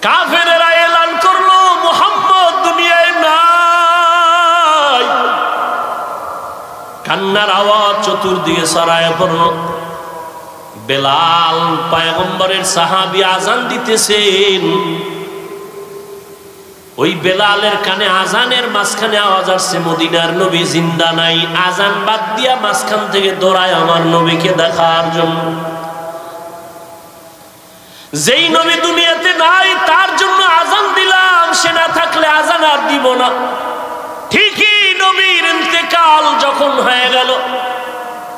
কাফেরেরা এলান করলো মুহাম্মদ দুনিয়ায় নাই। কান্নার আওয়াজ চতুর্দিকে ছড়ায় পড়ল। বেলাল পয়গম্বরের সাহাবী আজান দিতেছেন। ওই বেলালের কানে আজানের মাঝখানে আওয়াজ আসছে মদিনার নবী জিন্দা নাই। আজান বাদ দিয়া মাঝখান থেকে দৌড়ায় আমার নবীকে দেখার জন্য। যেই নবী দুনিয়াতে নাই তার জন্য আজান দিলাম, সে না থাকলে আজান আর দিব না। ঠিকই নবীর ইন্তেকাল যখন হয়ে গেল,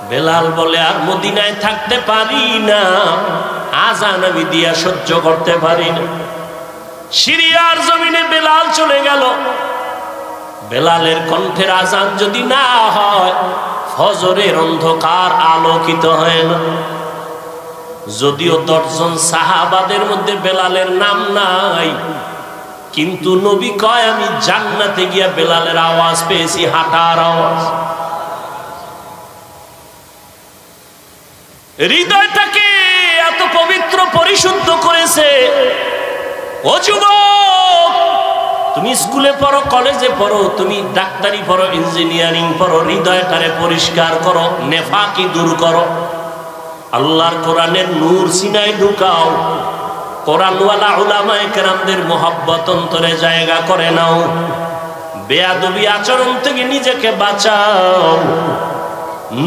বেলাল বলে আর মদিনায় থাকতে পারি না, আজান আমি দিয়া সহ্য করতে পারি না। সিরিয়ার জমিনে বেলাল চলে গেল। বেলালের কণ্ঠের আজান যদি না হয়, ফজরের অন্ধকার আলোকিত হয় না। যদিও 10 জন সাহাবাদের মধ্যে বেলালের নাম নাই, কিন্তু নবী কয় আমি জান্নাতে গিয়া বেলালের আওয়াজ পেয়েছি, হাঁটার আওয়াজ। হৃদয়টাকে এত পবিত্র পরিশুদ্ধ করেছে। ও যুবক, তুমি স্কুলে পড়ো, কলেজে পড়ো, তুমি ডাক্তারি পড়ো, ইঞ্জিনিয়ারিং পড়ো, হৃদয়টারে পরিষ্কার করো, নেফাকি দূর করো। আল্লাহর কোরআনের নূর সিনায় ঢুকাও। কোরআনওয়ালা উলামায়ে কেরামদের মহব্বত অন্তরে জায়গা করে নাও। বেয়াদবি আচরণ থেকে নিজেকে বাঁচাও।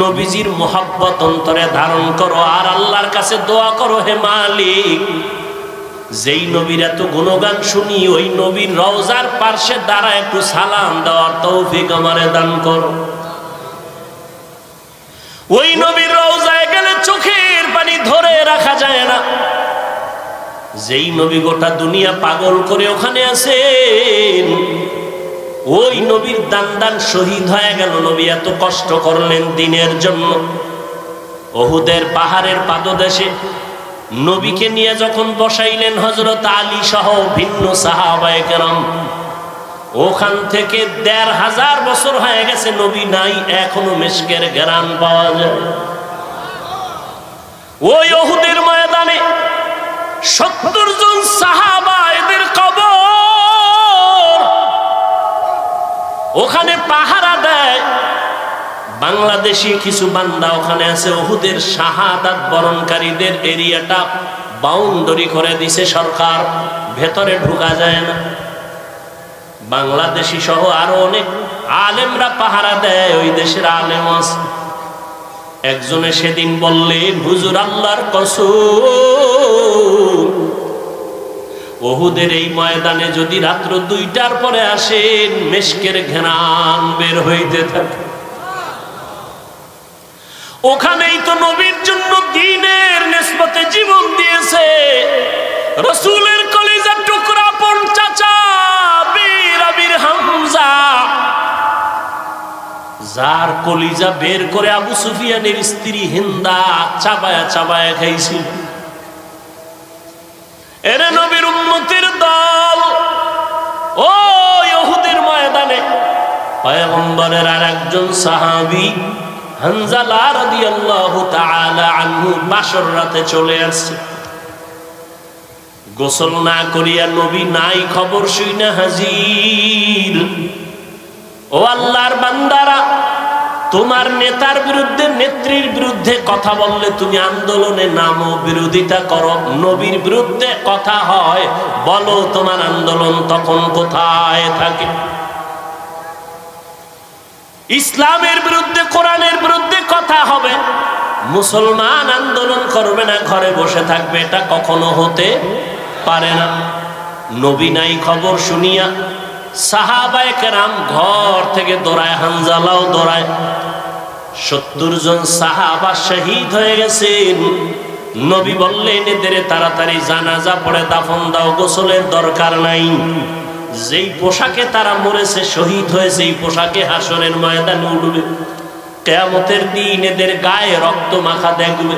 নবীজির মহব্বত অন্তরে ধারণ করো আর আল্লাহর কাছে দোয়া করো, হে মালিক, যেই নবীর এত গুণগান শুনি ওই নবীর রওজার পার্শ্বে দাঁড়ায় একটু সালাম দেওয়ার তৌফিক আমারে দান করো। ওই নবীর রওজায় গেলে চোখের পানি ধরে রাখা যায় না। যেই নবী গোটা দুনিয়া পাগল করে ওখানে আছেন, ওই নবীর দান শহীদ হয়ে গেল। নবী এত কষ্ট করলেন দিনের জন্য। ওহুদের পাহাড়ের পাদদেশে নবীকে নিয়ে যখন বসাইলেন হযরত আলী সহ ভিন্ন সাহাবায়ে কেরাম, ওখান থেকে ১৫০০ বছর হয়ে গেছে, নবী নাই, এখনো মিশকের ঘ্রাণ পাওয়া যায়। ওই উহুদের ময়দানে ৭০ জন সাহাবা, এদের কবর ওখানে পাহারা দেয়। বাংলাদেশি কিছু বান্দা ওখানে আছে। উহুদের শাহাদাত বরণকারীদের এরিয়াটা বাউন্ডারি করে দিছে সরকার, ভেতরে ঢোকা যায় না। বাংলাদেশি সহ আরো অনেক আলেমরা পাহারা দেয়, ওই দেশের আলেম আছে। একজনে সেদিন বললেন, হুজুর আল্লাহর কসম, উহুদের এই ময়দানে যদি রাত্র 2টার পরে আসেন, মিশকের ঘ্রাণ বের হইতে থাকে। ওখানেই তো নবীর জন্য দ্বীনের নিসবতে জীবন দিয়েছে রাসূলের কলিজার টুকরা পন চাচা বীর আবির হামজা, যার কলিজা বের করে আবু সুফিয়ানের স্ত্রী হিন্দা চাবায়া চাবায়া খাইছিল। এরে নবীর উম্মতের দল, ও উহুদের ময়দানে পয়গম্বরের আরেকজন সাহাবী হানজালা রাদিয়াল্লাহু তাআলা আনহু বাসর রাতে চলে আসছে। গোসল না করিয়া নবী নাই খবর শুইনা হাজির। ও আল্লাহর বান্দারা, তোমার নেতার বিরুদ্ধে, নেত্রীর বিরুদ্ধে কথা বললে তুমি আন্দোলনে নামো, বিরোধিতা করো। নবীর বিরুদ্ধে কথা হয়, বলো তোমার আন্দোলন তখন কোথায় থাকে? ইসলামের বিরুদ্ধে, কোরআনের বিরুদ্ধে কথা হবে, মুসলমান আন্দোলন করবে না, ঘরে বসে থাকবে, এটা কখনো হতে পারে না। নবী নাই খবর শুনিয়া সাহাবায়ে কেরাম ঘর থেকে দৌড়ায়, হানজালাও দৌড়ায়। ৭০ জন সাহাবা শহীদ হয়ে গেছেন। নবী বললেন, এদের তাড়াতাড়ি জানাজা পড়ে দাফন দাও, গোসলের দরকার নাই। যেই পোশাকে তারা মরেছে, শহীদ হয়েছে, এই পোশাকে হাসরের ময়দানে উঠবে। কিয়ামতের দিন এদের গায়ে রক্ত মাখা দেখবে।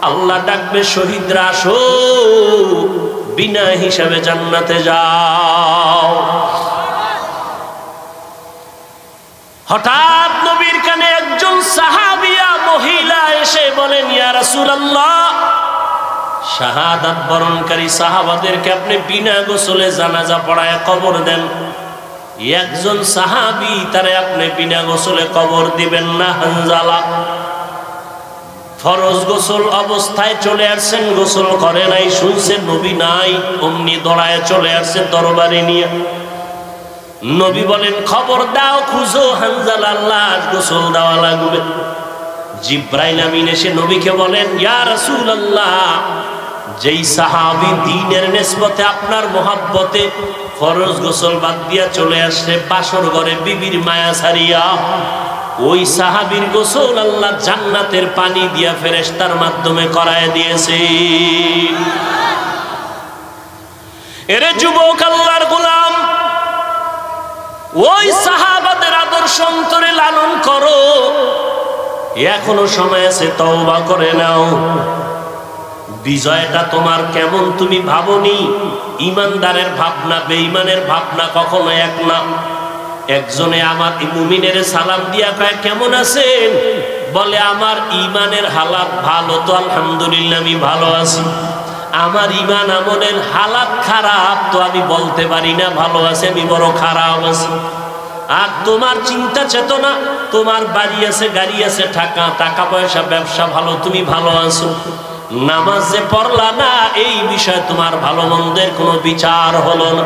আল্লাহ ডাকবে, শহীদরা আসো, বিনা হিসাবে জান্নাতে যাও। হঠাৎ নবীর কানে একজন সাহাবিয়া মহিলা এসে বলেন, ইয়া রাসূলুল্লাহ, শাহাদাত বরণকারী সাহাবাদেরকে আপনি বিনা গোসলে জানাজা পড়ায় কবর দেন, একজন সাহাবী তারে আপনি বিনা গোসলে কবর দিবেন না। হানজালা ফরজ গোসল অবস্থায় চলে আসছেন, গোসল করে নাই, শুনছেন নবী নাই, অমনি দৌড়ায় চলে আসছে দরবারে নিয়ে। নবী বলেন খবর দাও, খুঁজো হানজালার লাশ, গোসল দেওয়া লাগবে। জিব্রাইল আমিন এসে নবীকে বলেন ইয়া রাসূলুল্লাহ, যেই সাহাবী দ্বীনের নিসবতে আপনার মোহাব্বতে ফরজ গোসল বাদ দিয়া চলে আসছে বাসর ঘরে বিবির মায়া ছাড়িয়া, ওই সাহাবীর গোসল আল্লাহ জান্নাতের পানি দিয়া ফেরেশতার মাধ্যমে করায় দিয়েছে। এরে যুবক আল্লাহর গোলাম, ওই সাহাবাদের আদর্শ অন্তরে লালন করো, এখনো সময় আছে, তওবা করে নাও। বিজয়টা তোমার কেমন তুমি ভাবনি? ইমানদারের ভাবনা বেঈমানের ভাবনা কখনো এক না। একজনে আমার মুমিনের সালাম দিয়া কয় কেমন আছেন, বলে আমার ইমানের হালাত ভালো, তো আলহামদুলিল্লাহ আমি ভালো আছি। আমার ইমান আমলের হালাত খারাপ, তো আমি বলতে পারি না ভালো আছে, আমি বড় খারাপ আছি। আর তোমার চিন্তা চেতনা, তোমার বাড়ি আছে, গাড়ি আছে, টাকা পয়সা, ব্যবসা ভালো, তুমি ভালো আছো। নামাজ যে পড়লা না, এই বিষয়ে তোমার ভালো মন্দের কোনো বিচার হলো না।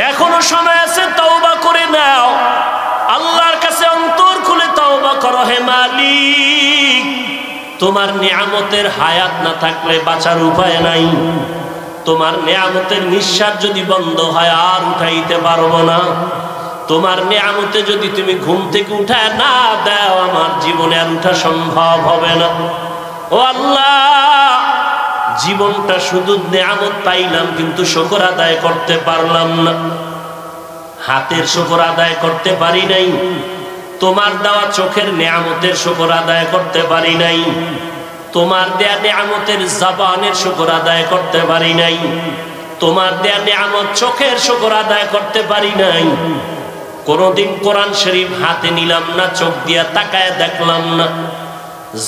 এখনো সময় আছে, তওবা করে নাও, আল্লাহর কাছে অন্তর খুলে তওবা করো। হে মালিক, তোমার নিয়ামতের হায়াত না থাকলে বাঁচার উপায় নাই। তোমার নিয়ামতের নিঃশ্বাস যদি বন্ধ হয় আর উঠাইতে পারবো না। তোমার নিয়ামতে যদি তুমি ঘুম থেকে উঠায় না দাও, আমার জীবনে আর উঠা সম্ভব হবে না। ও আল্লাহ, জীবনটা শুধু নিয়ামত পাইলাম, কিন্তু শুকর আদায় করতে পারলাম না। হাতের শুকর আদায় করতে পারি নাই, তোমার দেওয়া চোখের নিয়ামতের শুকর আদায় করতে পারি নাই, তোমার দেয়া নিয়ামতের জবানের শুকর আদায় করতে পারি নাই, তোমার দেয়া নিয়ামত চোখের শুকর আদায় করতে পারি নাই। কোনদিন কোরআন শরীফ হাতে নিলাম না, চোখ দিয়া তাকায় দেখলাম না,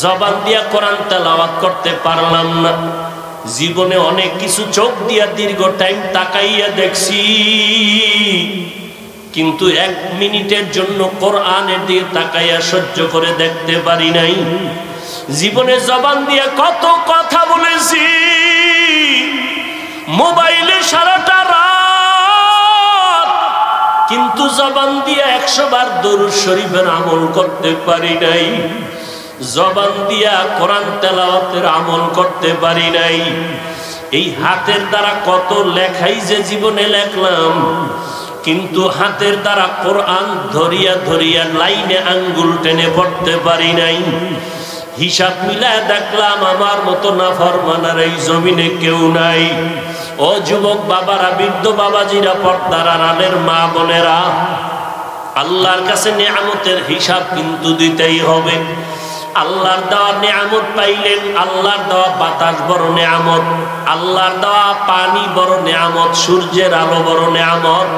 জবান দিয়া কোরআন তেলাওয়াত করতে পারলাম না। জীবনে অনেক কিছু চোখ দিয়া দীর্ঘ টাইম তাকাইয়া দেখছি, কিন্তু 1 মিনিটের জন্য কোরআনের দিকে তাকাইয়া সহ্য করে দেখতে পারি নাই। জীবনে জবান দিয়া কত কথা বলেছি, মোবাইলে সারাটা রাত, কিন্তু জবান দিয়া 100 বার দরুদ শরীফের আমল করতে পারি নাই। জবান দিয়া কোরআন তেলাওয়াতের আমল করতে পারি নাই। এই হাতের দ্বারা কত লেখাই যে জীবনে লেখলাম, কিন্তু হাতের দ্বারা কোরআন ধরিয়া ধরিয়া লাইনে আঙ্গুল টেনে পড়তে পারি নাই। হিসাব মিলায় দেখলাম আমার মতো নাফরমানের এই জমিনে কেউ নাই। ও যুবক বাবারা, বৃদ্ধ বাবাজিরা, পর্দার আড়ালের মা বোনেরা, আল্লাহর কাছে নিয়ামতের হিসাব কিন্তু দিতেই হবে। আল্লাহর দেওয়া নিয়ামত পাইলেন, আল্লাহর দেওয়া বাতাস বড় নিয়ামত, আল্লাহর দেওয়া পানি বড় নিয়ামত, সূর্যের আলো বড় নিয়ামত।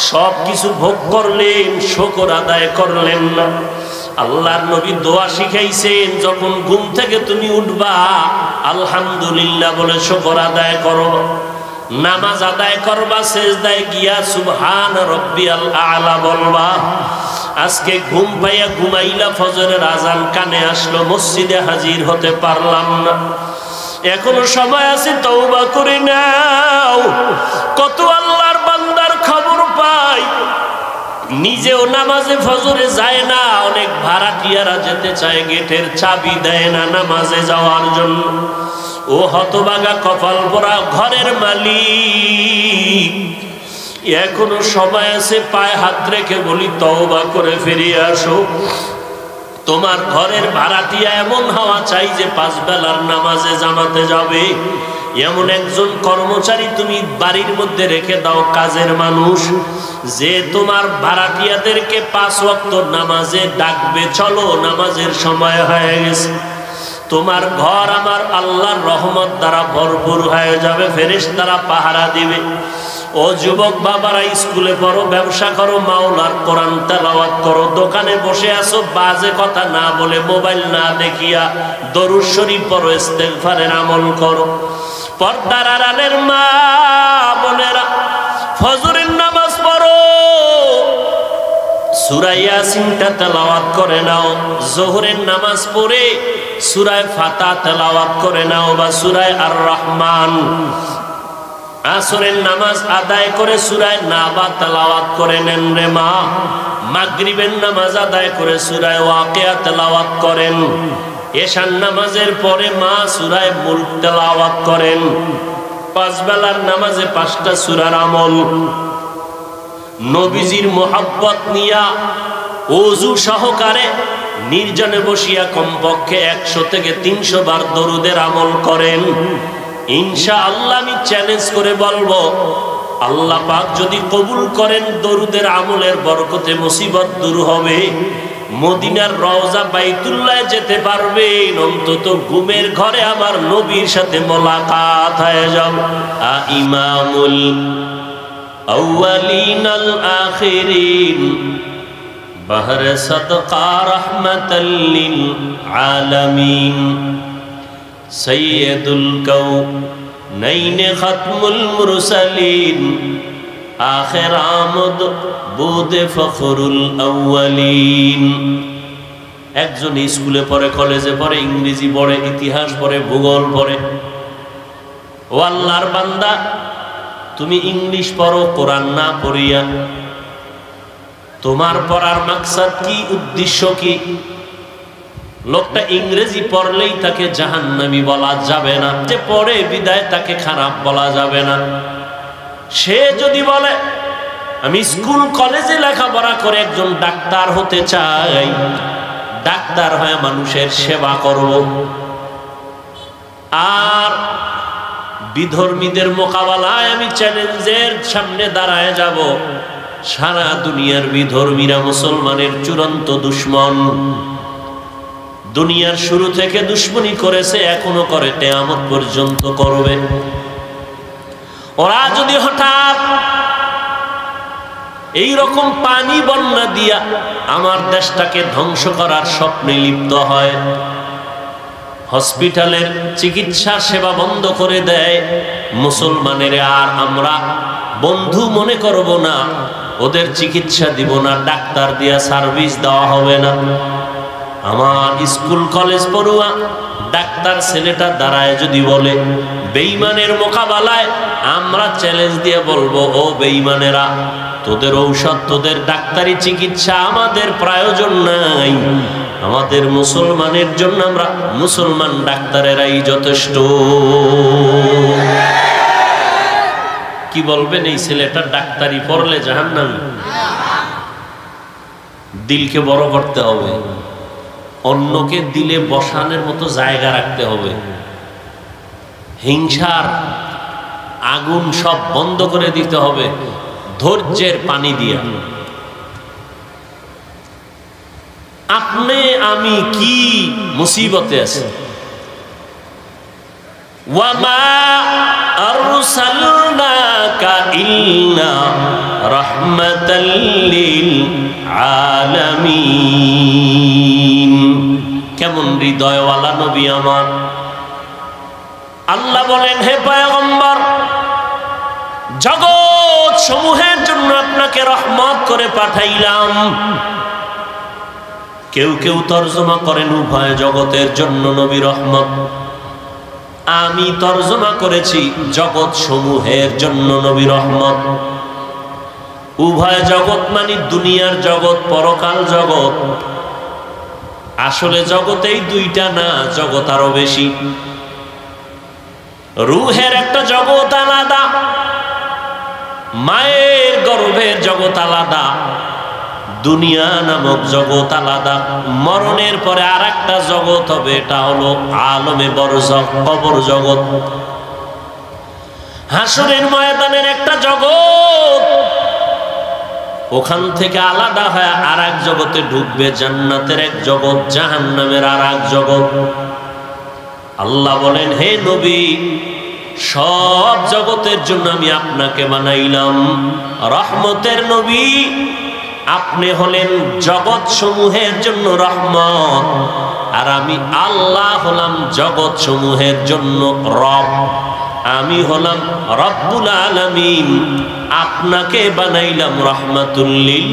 সব কিছু ভোগ করলেন, শুকর আদায় করলেন না। আল্লাহর নবী দোয়া শিখাইছেন, যখন ঘুম থেকে তুমি উঠবা আলহামদুলিল্লাহ বলে শুকর আদায় করো। নামাজ আদায় করবা, সেজদায় গিয়া সুবহান রাব্বিয়াল আ'লা বলবা। আজকে ঘুম পাইয়া ঘুমাইলা, ফজরের আজান কানে আসলো, মসজিদে হাজির হতে পারলাম না। এখনো সময় আছে, তওবা করে নাও। কত আল্লাহর বান্দার খবর পাই, নিজেও নামাজে ফজরে যায় না, অনেক ভাড়াটিয়ারা যেতে চায়, গেটের চাবি দেয় না নামাজে যাওয়ার জন্য। ও হতভাগা কপাল পোড়া ঘরের মালিক, এখনো সময় আছে, পায়ে হাত রেখে বলি তওবা করে ফিরে আসো। তোমার ঘরের ভাড়াটিয়া এমন হওয়া চাই যে 5 বেলার নামাজে জামাতে যাবে। এমন একজন কর্মচারী তুমি বাড়ির মধ্যে রেখে দাও, কাজের মানুষ, যে তোমার ভাড়াটিয়াদেরকে 5 ওয়াক্ত নামাজে ডাকবে, চলো নামাজের সময় হয়ে গেছে। তোমার ঘর আমার আল্লাহর রহমত দ্বারা ভরপুর হয়ে যাবে, ফেরেশতারা পাহারা দিবে। ও যুবক বাবারা, স্কুলে পড়ো, ব্যবসা করো, মাওলার কোরআন তেলাওয়াত করো, দোকানে বসে আছো, বাজে কথা না বলে, মোবাইল না দেখিয়া দরুদ শরীফ পড়ো, ইস্তেগফারের আমল করো। পর্দার আড়ালের মা বোনেরা, ফজরের নামাজ পড়ো, সূরা ইয়াসিনটা তেলাওয়াত করে নাও। যোহরের নামাজ পড়ে সূরা ফাতিহা তেলাওয়াত করে নাও বা সূরা আর রহমান। আসরের নামাজ আদায় করে সূরা নাবা তেলাওয়াত করে নেন রে মা। মাগরিবের নামাজ আদায় করে সূরা ওয়াকিয়া তেলাওয়াত করেন। এশার নামাজের পরে মা সূরা মুলক তেলাওয়াত করেন। পাঁচ বেলার নামাজে 5টা সূরার আমল। নবীজির মোহাব্বত নিয়া ওযু সহকারে নির্জনে বসিয়া কমপক্ষে 100 থেকে 300 বার দরুদের আমল করেন। ইনশাআল্লাহ আমি চ্যালেঞ্জ করে বলবো, আল্লাহ পাক যদি কবুল করেন, দরুদের আমলের বরকতে মুসিবত দূর হবে। মদিনার রওজা বাইতুল্লাহ যেতে পারবেন, অন্তত ঘুমের ঘরে আমার নবীর সাথে মোলাকাত হয়ে যাবে। ইমামুল আউয়ালিন আল আখিরিন বাহর সাদকা রাহমাতাল লিল আলামিন সৈয়দুল কাউনাইন খাতমুল মুরসালিন আখির আমদ বুদে ফখরুল আউয়ালিন। একজন স্কুলে পড়ে, কলেজে পড়ে, ইংরেজি পড়ে, ইতিহাস পড়ে, ভূগোল পড়ে। ও আল্লাহর বান্দা, তুমি ইংলিশ পড়ো কোরআন না পড়িয়া, তোমার পড়ার মাকসাদ কি, উদ্দেশ্য কি? লোকটা ইংরেজি পড়লেই তাকে জাহান্নামী বলা যাবে না, যে পড়ে বিদায় তাকে খারাপ বলা যাবে না। সে যদি বলে আমি স্কুল কলেজে লেখাপড়া করে একজন ডাক্তার হতে চাই, ডাক্তার হয়ে মানুষের সেবা করব, আর বিধর্মীদের মোকাবেলায় আমি চ্যালেঞ্জের সামনে দাঁড়ায় যাব, সারা দুনিয়ার বিধর্মীরা মুসলমানের চূড়ান্ত দুশমন। দুনিয়ার শুরু থেকে দুশমনী করেছে, এখনো করে, কিয়ামত পর্যন্ত করবে। ওরা যদি হঠাৎ এই রকম পানি বন্যা দিয়া আমার দেশটাকে ধ্বংস করার স্বপ্নে লিপ্ত হয়, হসপিটালের চিকিৎসা সেবা বন্ধ করে দেয়, মুসলমানের আর আমরা বন্ধু মনে করব না, ওদের চিকিৎসা দিব না, ডাক্তার দিয়া সার্ভিস দেওয়া হবে না। আমার স্কুল কলেজ পড়ুয়া ডাক্তার ছেলেটা দাঁড়ায় যদি বলে, বেঈমানের মোকাবেলায় আমরা চ্যালেঞ্জ দিয়ে বলবো, ও বেঈমানেরা, তোদের ঔষধ, তোদের ডাক্তারি চিকিৎসা আমাদের প্রয়োজন নাই, আমাদের মুসলমানের জন্য আমরা মুসলমান ডাক্তারেরাই যথেষ্ট। কি বলবেন, এই ছেলেটা ডাক্তারি পড়লে জাহান্নামী? দিলকে বড় করতে হবে, অন্যকে দিলে বসানোর মতো জায়গা রাখতে হবে, হিংসার আগুন সব বন্ধ করে দিতে হবে, ধৈর্যের পানি দিয়া। আপনি আমি কি মুসিবতে আছি, ওয়ামা আরসালনাকা ইল্লা রাহমাতাল লিল আলামিন। কেমন হৃদয়ওয়ালা নবী আমার। আল্লাহ বলেন, হে পয়গম্বর, জগৎ সমূহের জন্য আপনাকে রহমত করে পাঠাইলাম। কেউ কেউ তর্জমা করেন উভয় জগতের জন্য নবী রহমত। আমি তর্জমা করেছি জগৎ সমূহের জন্য নবী রহমত। উভয় জগৎ মানে দুনিয়ার জগৎ, পরকাল জগৎ। আসলে জগতেই দুইটা না, জগৎ আরো বেশি। রুহের একটা জগৎ আলাদা, মায়ের গর্ভের জগৎ আলাদা, দুনিয়া নামক জগৎ আলাদা। মরণের পরে আর একটা জগৎ হবে, এটা হলো আলমে বরজখ, কবর জগৎ। হাসরের ময়দানের একটা জগৎ, ওখান থেকে আলাদা হয়ে আর এক জগতে ঢুকবে, জান্নাতের এক জগৎ, জাহান্নামের আর এক জগৎ। আল্লাহ বলেন, হে নবী, সব জগতের জন্য আমি আপনাকে বানাইলাম রহমতের নবী। আপনি হলেন জগৎ সমূহের জন্য রহমত, আর আমি আল্লাহ হলাম জগৎ সমূহের জন্য রব। আমি হলাম রব্বুল আলামিন, আপনাকে বানাইলাম রহমাতুল লিল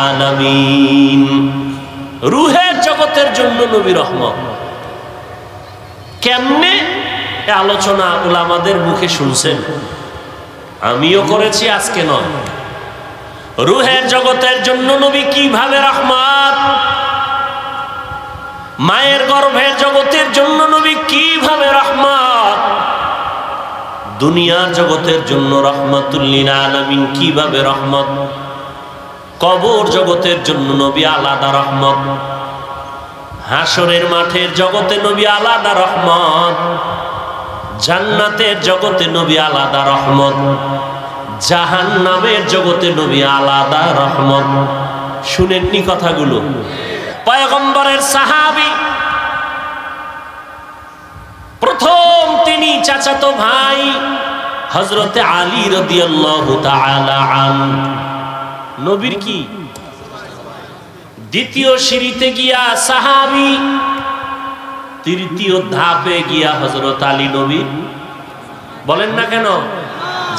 আলামিন। রূহের জগতের জন্য নবী রহমত। কেমনে আলোচনা উলামাদের মুখে শুনছেন, আমিও করেছি, আজকে নয়। রূহের জগতের জন্য নবী কিভাবে রহমত, মায়ের গর্ভের জগতের জন্য নবী কিভাবে রহমত, দুনিয়ার জগতের জন্য রহমাতুল লিল আলামিন কিভাবে রহমত, কবর জগতের জন্য নবী আলাদা রহমত, হাসরের মাঠের জগতে নবী আলাদা রহমত, জান্নাতের জগতে নবী আলাদা রহমত, জাহান্নামের জগতে নবী আলাদা রহমত। শুনেননি কথাগুলো? পয়গম্বরের সাহাবী প্রথম তিনি চাচাতো ভাই হযরতে আলী রাদিয়াল্লাহু তাআলা আনহু, নবীর কি দ্বিতীয় সিঁড়িতে গিয়া সাহাবী, তৃতীয় ধাপে গিয়া হযরত আলী নবী, বলেন না কেন,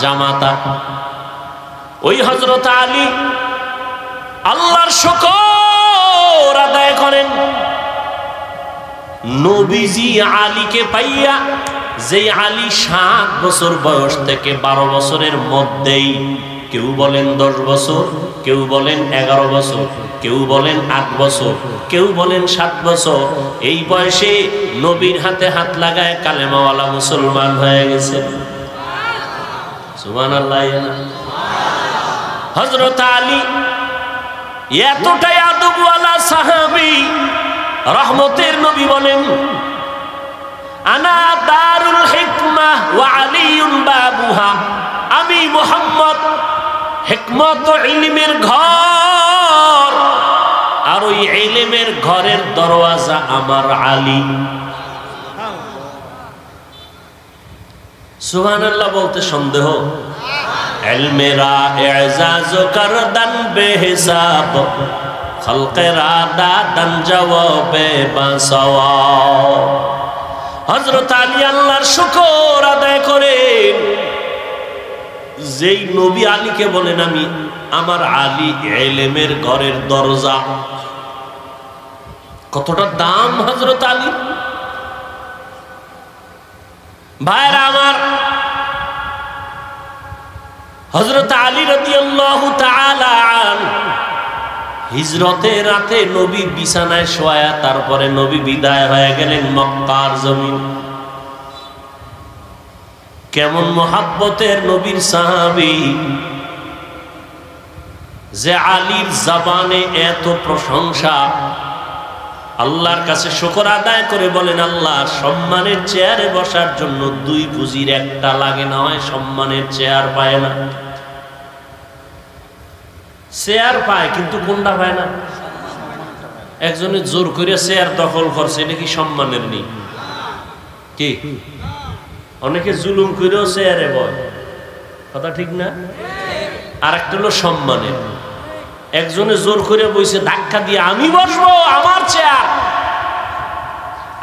জামাতা। ওই হযরত আলী আল্লাহর শুকর আদায় করেন, নবীজি আলীকে পাইয়া, যে আলী 7 বছর বয়স থেকে 12 বছরের মধ্যেই, কেউ বলেন 10 বছর, কেউ বলেন 11 বছর, কেউ বলেন 8 বছর, কেউ বলেন 7 বছর, এই বয়সে নবীর হাতে হাত লাগায় কালেমাওয়ালা মুসলমান হয়ে গেছে। সুবহানাল্লাহ। হযরত আলী এতটাই আদবওয়ালা সাহাবী, রহমতের নবী বলেন, আনা দারুল হিকমাহ ওয়া আলীউন বাবুহা, আমি মুহাম্মদ হিকমত ও ইলমের ঘর, আর ওই ইলমের ঘরের দরওয়াজা আমার আলী। সুবহানাল্লাহ বলতে সন্দেহ? ইলমেরা ইজাজ করদান বেহিসাব, খলকেরা দাদান জওয়াবে বাসওয়াব। হযরত আলী আল্লাহর শুকর আদায় করেন, যেই নবী আলীকে বলেন আমি, আমার আলী ইলমের ঘরের দরজা। কতটা দাম হযরত আলী। ভাইরা আমার, হযরত আলী রাদিয়াল্লাহু তাআলা আনহু হিজরতের রাতে নবী বিছানায় শোয়া, তারপরে নবী বিদায় হয়ে গেলেন মক্কার জমিন। কেমন মোহাব্বতের নবীর সাহাবী, যে আলীর জবানে এত প্রশংসা, আল্লাহর কাছে শুকর আদায় করে বলেন, আল্লাহ সম্মানের চেয়ারে বসার জন্য 2 পুঁজির একটা লাগে, না হয় সম্মানের চেয়ার পায় না। চেয়ার পায় কিন্তু কোনটা পায় না? একজনে জোর করে চেয়ার দখল করছে, এটা কি সম্মানের নেই? কি অনেকে জুলুম করেও চেয়ারে বয়, কথা ঠিক না? আর একটা হলো সম্মানের। একজনে জোর করে বইছে ধাক্কা দিয়ে, আমি বসবো, আমার চেয়ার।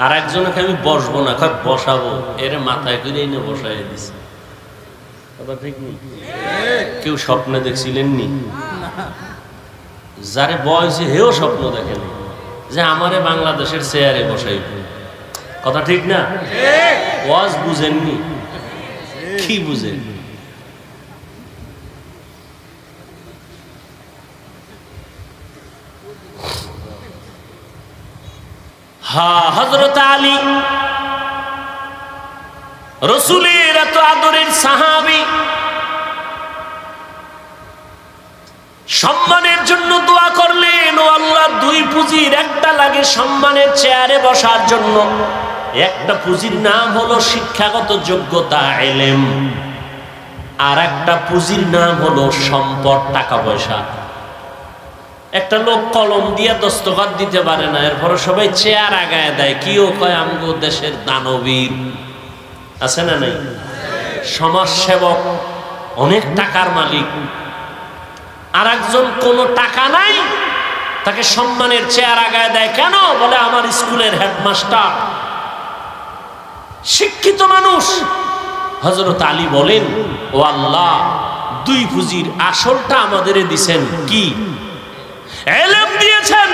আর একজনকে আমি বসবো না, কয় বসাবো, এর মাথায় করে এনে বসাই দিছে, কথা ঠিক নেই? কেউ স্বপ্নে দেখছিলেন নি? যারে বয়সে হেও স্বপ্ন দেখেন যে আমারে বাংলাদেশের চেয়ারে বসাইব, কথা ঠিক না? ওয়াজ বুঝেননি? কি বুঝেন? হযরত আলী রাসূলের এত আদরের সাহাবী, সম্মানের জন্য দোয়া করলেন, ও আল্লাহ 2 পুঁজির একটা লাগে সম্মানের চেয়ারে বসার জন্য। একটা পুঁজির নাম হলো শিক্ষাগত যোগ্যতা, ইলম, আর একটা পুঁজির নাম হলো সম্পদ, টাকা পয়সা। একটা লোক কলম দিয়ে দস্তখত দিতে পারে না, এরপরে সবাই চেয়ার আগায় দেয়, কিও কয় আমগো দেশের দানবীর। আছে না নাই? সমাজসেবক, অনেক টাকার মালিক, আর একজন কোনো টাকা নাই, তাকে সম্মানের চেয়ার আগায় দেয়। কেন? বলে আমার স্কুলের হেডমাস্টার, শিক্ষিত মানুষ। হযরত আলী বলেন, ও আল্লাহ, দুই পুঁজির আসলটা আমাদের দিছেন, কি? ইলম দিয়েছেন,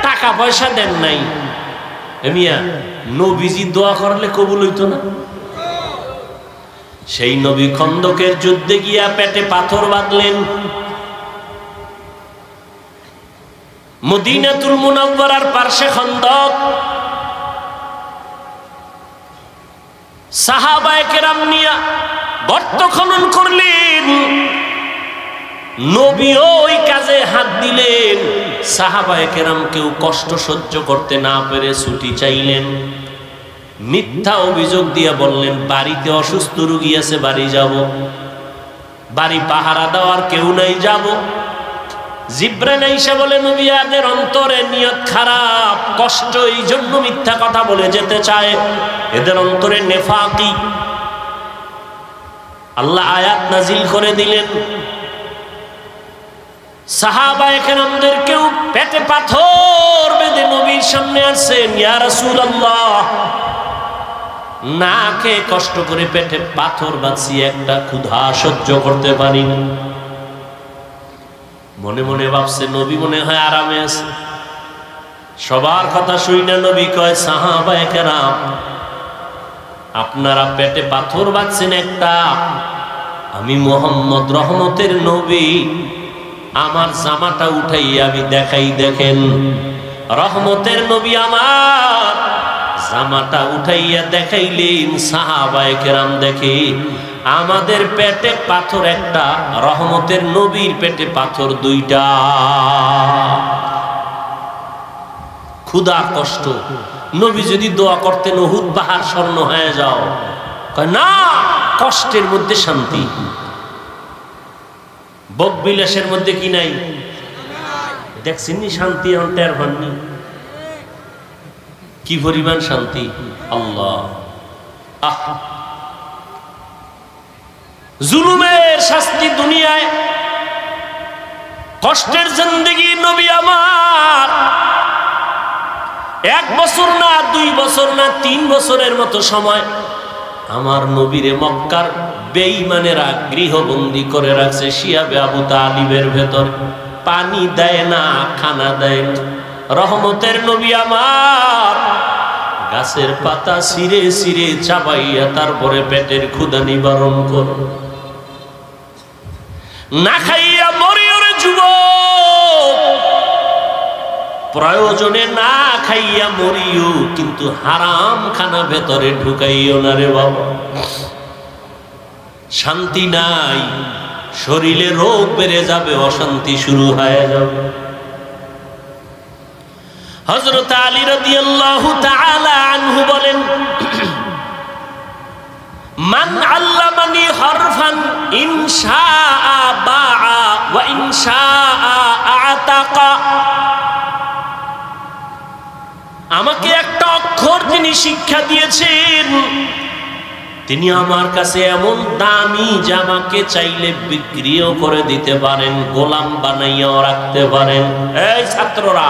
টাকা পয়সা দেন নাই। মিয়া, নবীজি দোয়া করলে কবুল হইতো না? সেই নবী খন্দকের যুদ্ধে গিয়া পেটে পাথর বাঁধলেন। মদিনাতুল মুনাওয়ারার পার্শ্বে খন্দক, সাহাবায়ে কেরাম নিয়া গর্ত খনন করলেন। নবীও ওই কাজে হাত দিলেন। সাহাবায়ে কেরাম কেউ কষ্ট সহ্য করতে না পেরে ছুটি চাইলেন। মিথ্যা অভিযোগ দিয়ে বললেন, বাড়িতে অসুস্থ রোগী আছে, বাড়ি যাব, বাড়ি পাহারা দেওয়ার কেউ নাই, যাব। জিবরাইল এসে বলে, নবীদের অন্তরে নিয়ত খারাপ, কষ্ট, এই জন্য মিথ্যা কথা বলে যেতে চায়, এদের অন্তরে নেফাকি। আল্লাহ আয়াত নাজিল করে দিলেন, সাহাবায়ে কেরামদের কেউ পেটে পাথর বেঁধে নবীর সামনে আসছেন, ইয়া রাসূলুল্লাহ, না খেয়ে কষ্ট করে পেটে পাথর বাঁধছি, একটা ক্ষুধা সহ্য করতে পারি না। মনে মনে ভাবছে, নবী মনে হয় আরামে আছে। সবার কথা শুনে নবী কয়, সাহাবায়ে কেরাম, আপনারা পেটে পাথর বাঁধছেন একটা, আমি মুহাম্মদ রহমতের নবী, আমার জামাটা উঠাইয়া আমি দেখাই, দেখেন। রহমতের নবী আমার জামাটা উঠাইয়া দেখাইলেন। সাহাবায়ে কেরাম দেখে আমাদের পেটে পাথর একটা, রহমতের নবীর পেটে পাথর দুইটা। ক্ষুধা, কষ্ট। নবী যদি দোয়া করতেন, উহুদ পাহাড় স্বর্ণ হয়ে যাও, না, কষ্টের মধ্যে শান্তি। ভোগ বিলাসের মধ্যে কি নাই? দেখছেন শান্তি, টের পাননি কি পরিমাণ শান্তি? আল্লাহ, জুলুমের শাস্তি দুনিয়ায়, কষ্টের জিন্দেগি। নবী আমার 1 বছর না, 2 বছর না, 3 বছরের মতো সময় আমার নবীরে মক্কার বেঈমানেরা গৃহবন্দী করে রাখছে শিয়াবে আবু তালিবের ভেতর। পানি দেয় না, খানা দেয় না। রহমতের নবী আমার গাছের পাতা ছিঁড়ে ছিঁড়ে চাবাইয়া তারপরে পেটের ক্ষুধা নিবারণ করো। না খাইয়া মরিও রে যুবক, প্রয়োজনে না খাইয়া মরিও, কিন্তু হারাম খানা ভেতরে ঢুকাইও না রে বাবা। শান্তি নাই, শরীরে রোগ বেড়ে যাবে, অশান্তি শুরু হয়ে যাবে। হযরত আলী রাদিয়াল্লাহু তাআলা আনহু বলেন, মান আল্লামানি হরফান ইনশাআ বাআ ওয়া ইনশাআ আতাকা। আমাকে একটা অক্ষর যিনি শিক্ষা দিয়েছেন, তিনি আমার কাছে এমন দামি যে আমাকে চাইলে বিক্রিও করে দিতে পারেন, গোলাম বানাইয়াও রাখতে পারেন। এই ছাত্ররা,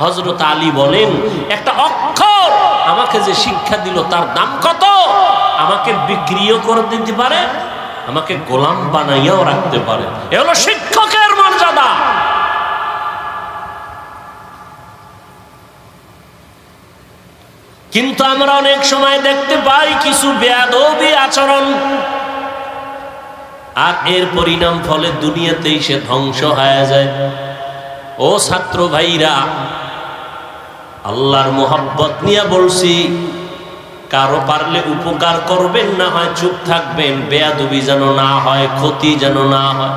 হযরত আলী বলেন, একটা অক্ষর আমাকে যে শিক্ষা দিল তার দাম কত? আমাকে বিক্রিও করে দিতে পারে, আমাকে গোলাম বানাইয়াও রাখতে পারে। এ হলো শিক্ষকের মর্যাদা। কিন্তু আমরা অনেক সময় দেখতে পাই কিছু বেয়াদবি আচরণ, আর এর পরিণাম ফলে দুনিয়াতেই সে ধ্বংস হয়ে যায়। ও ছাত্র ভাইরা, আল্লাহর মোহাব্বত নিয়ে বলছি, কারো পারলে উপকার করবেন, না হয় চুপ থাকবেন। বেয়াদবি যেন না হয়, ক্ষতি যেন না হয়।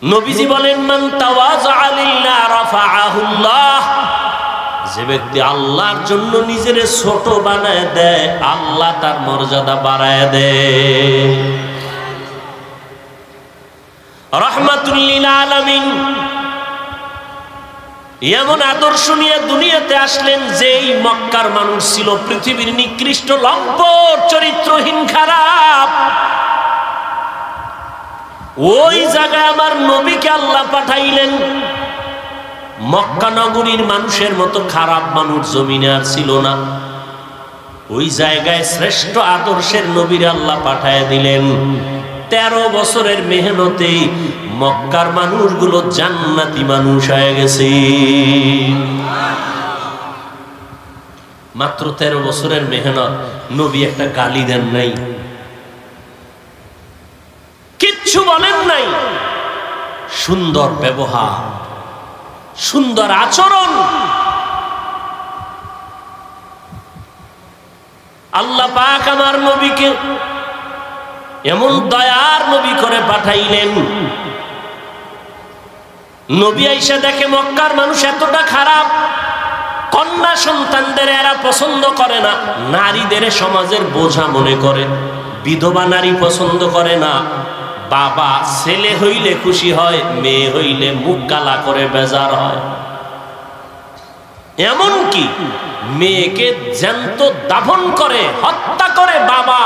নবীজি বলেন, মান তাওয়াযা লিল্লাহ রাফাআহুল্লাহ। যে ব্যক্তি আল্লাহর জন্য নিজের ছোট বানায় দেয়, আল্লাহ তার মর্যাদা বাড়ায় দেয়। রাহমাতুল লিল আলামিন এমন আদর্শ নিয়ে দুনিয়াতে আসলেন যেই মক্কার মানুষ ছিল পৃথিবীর নিকৃষ্ট লম্পট চরিত্রহীন খারাপ। ওই জায়গায় আমার নবীকে আল্লাহ পাঠাইলেন। মক্কা নগরীর মানুষের মতো খারাপ মানুষ জমিনে আর ছিল না। ওই জায়গায় শ্রেষ্ঠ আদর্শের নবীর আল্লাহ পাঠায় দিলেন। 13 বছরের মেহনতে মক্কার মানুষগুলো জান্নাতি মানুষ হয়ে গেছে। মাত্র 13 বছরের মেহনত, নবী একটা গালি দেন নাই, কিচ্ছু বলেন নাই। সুন্দর ব্যবহার, সুন্দর আচরণ। আল্লাহ পাক আমার নবীকে এমন দয়ার নবী করে পাঠাইলেন। নবী আইসা দেখে মক্কার মানুষ এতটা খারাপ, কন্যা সন্তানদের এরা পছন্দ করে না, নারীদের সমাজের বোঝা মনে করে, বিধবা নারী পছন্দ করে না। বাবা ছেলে হইলে খুশি হয়, মেয়ে হইলে মুখ কালা করে বেজার হয়। এমনকি মেয়েকে জ্যান্ত দাফন করে, হত্যা করে বাবা।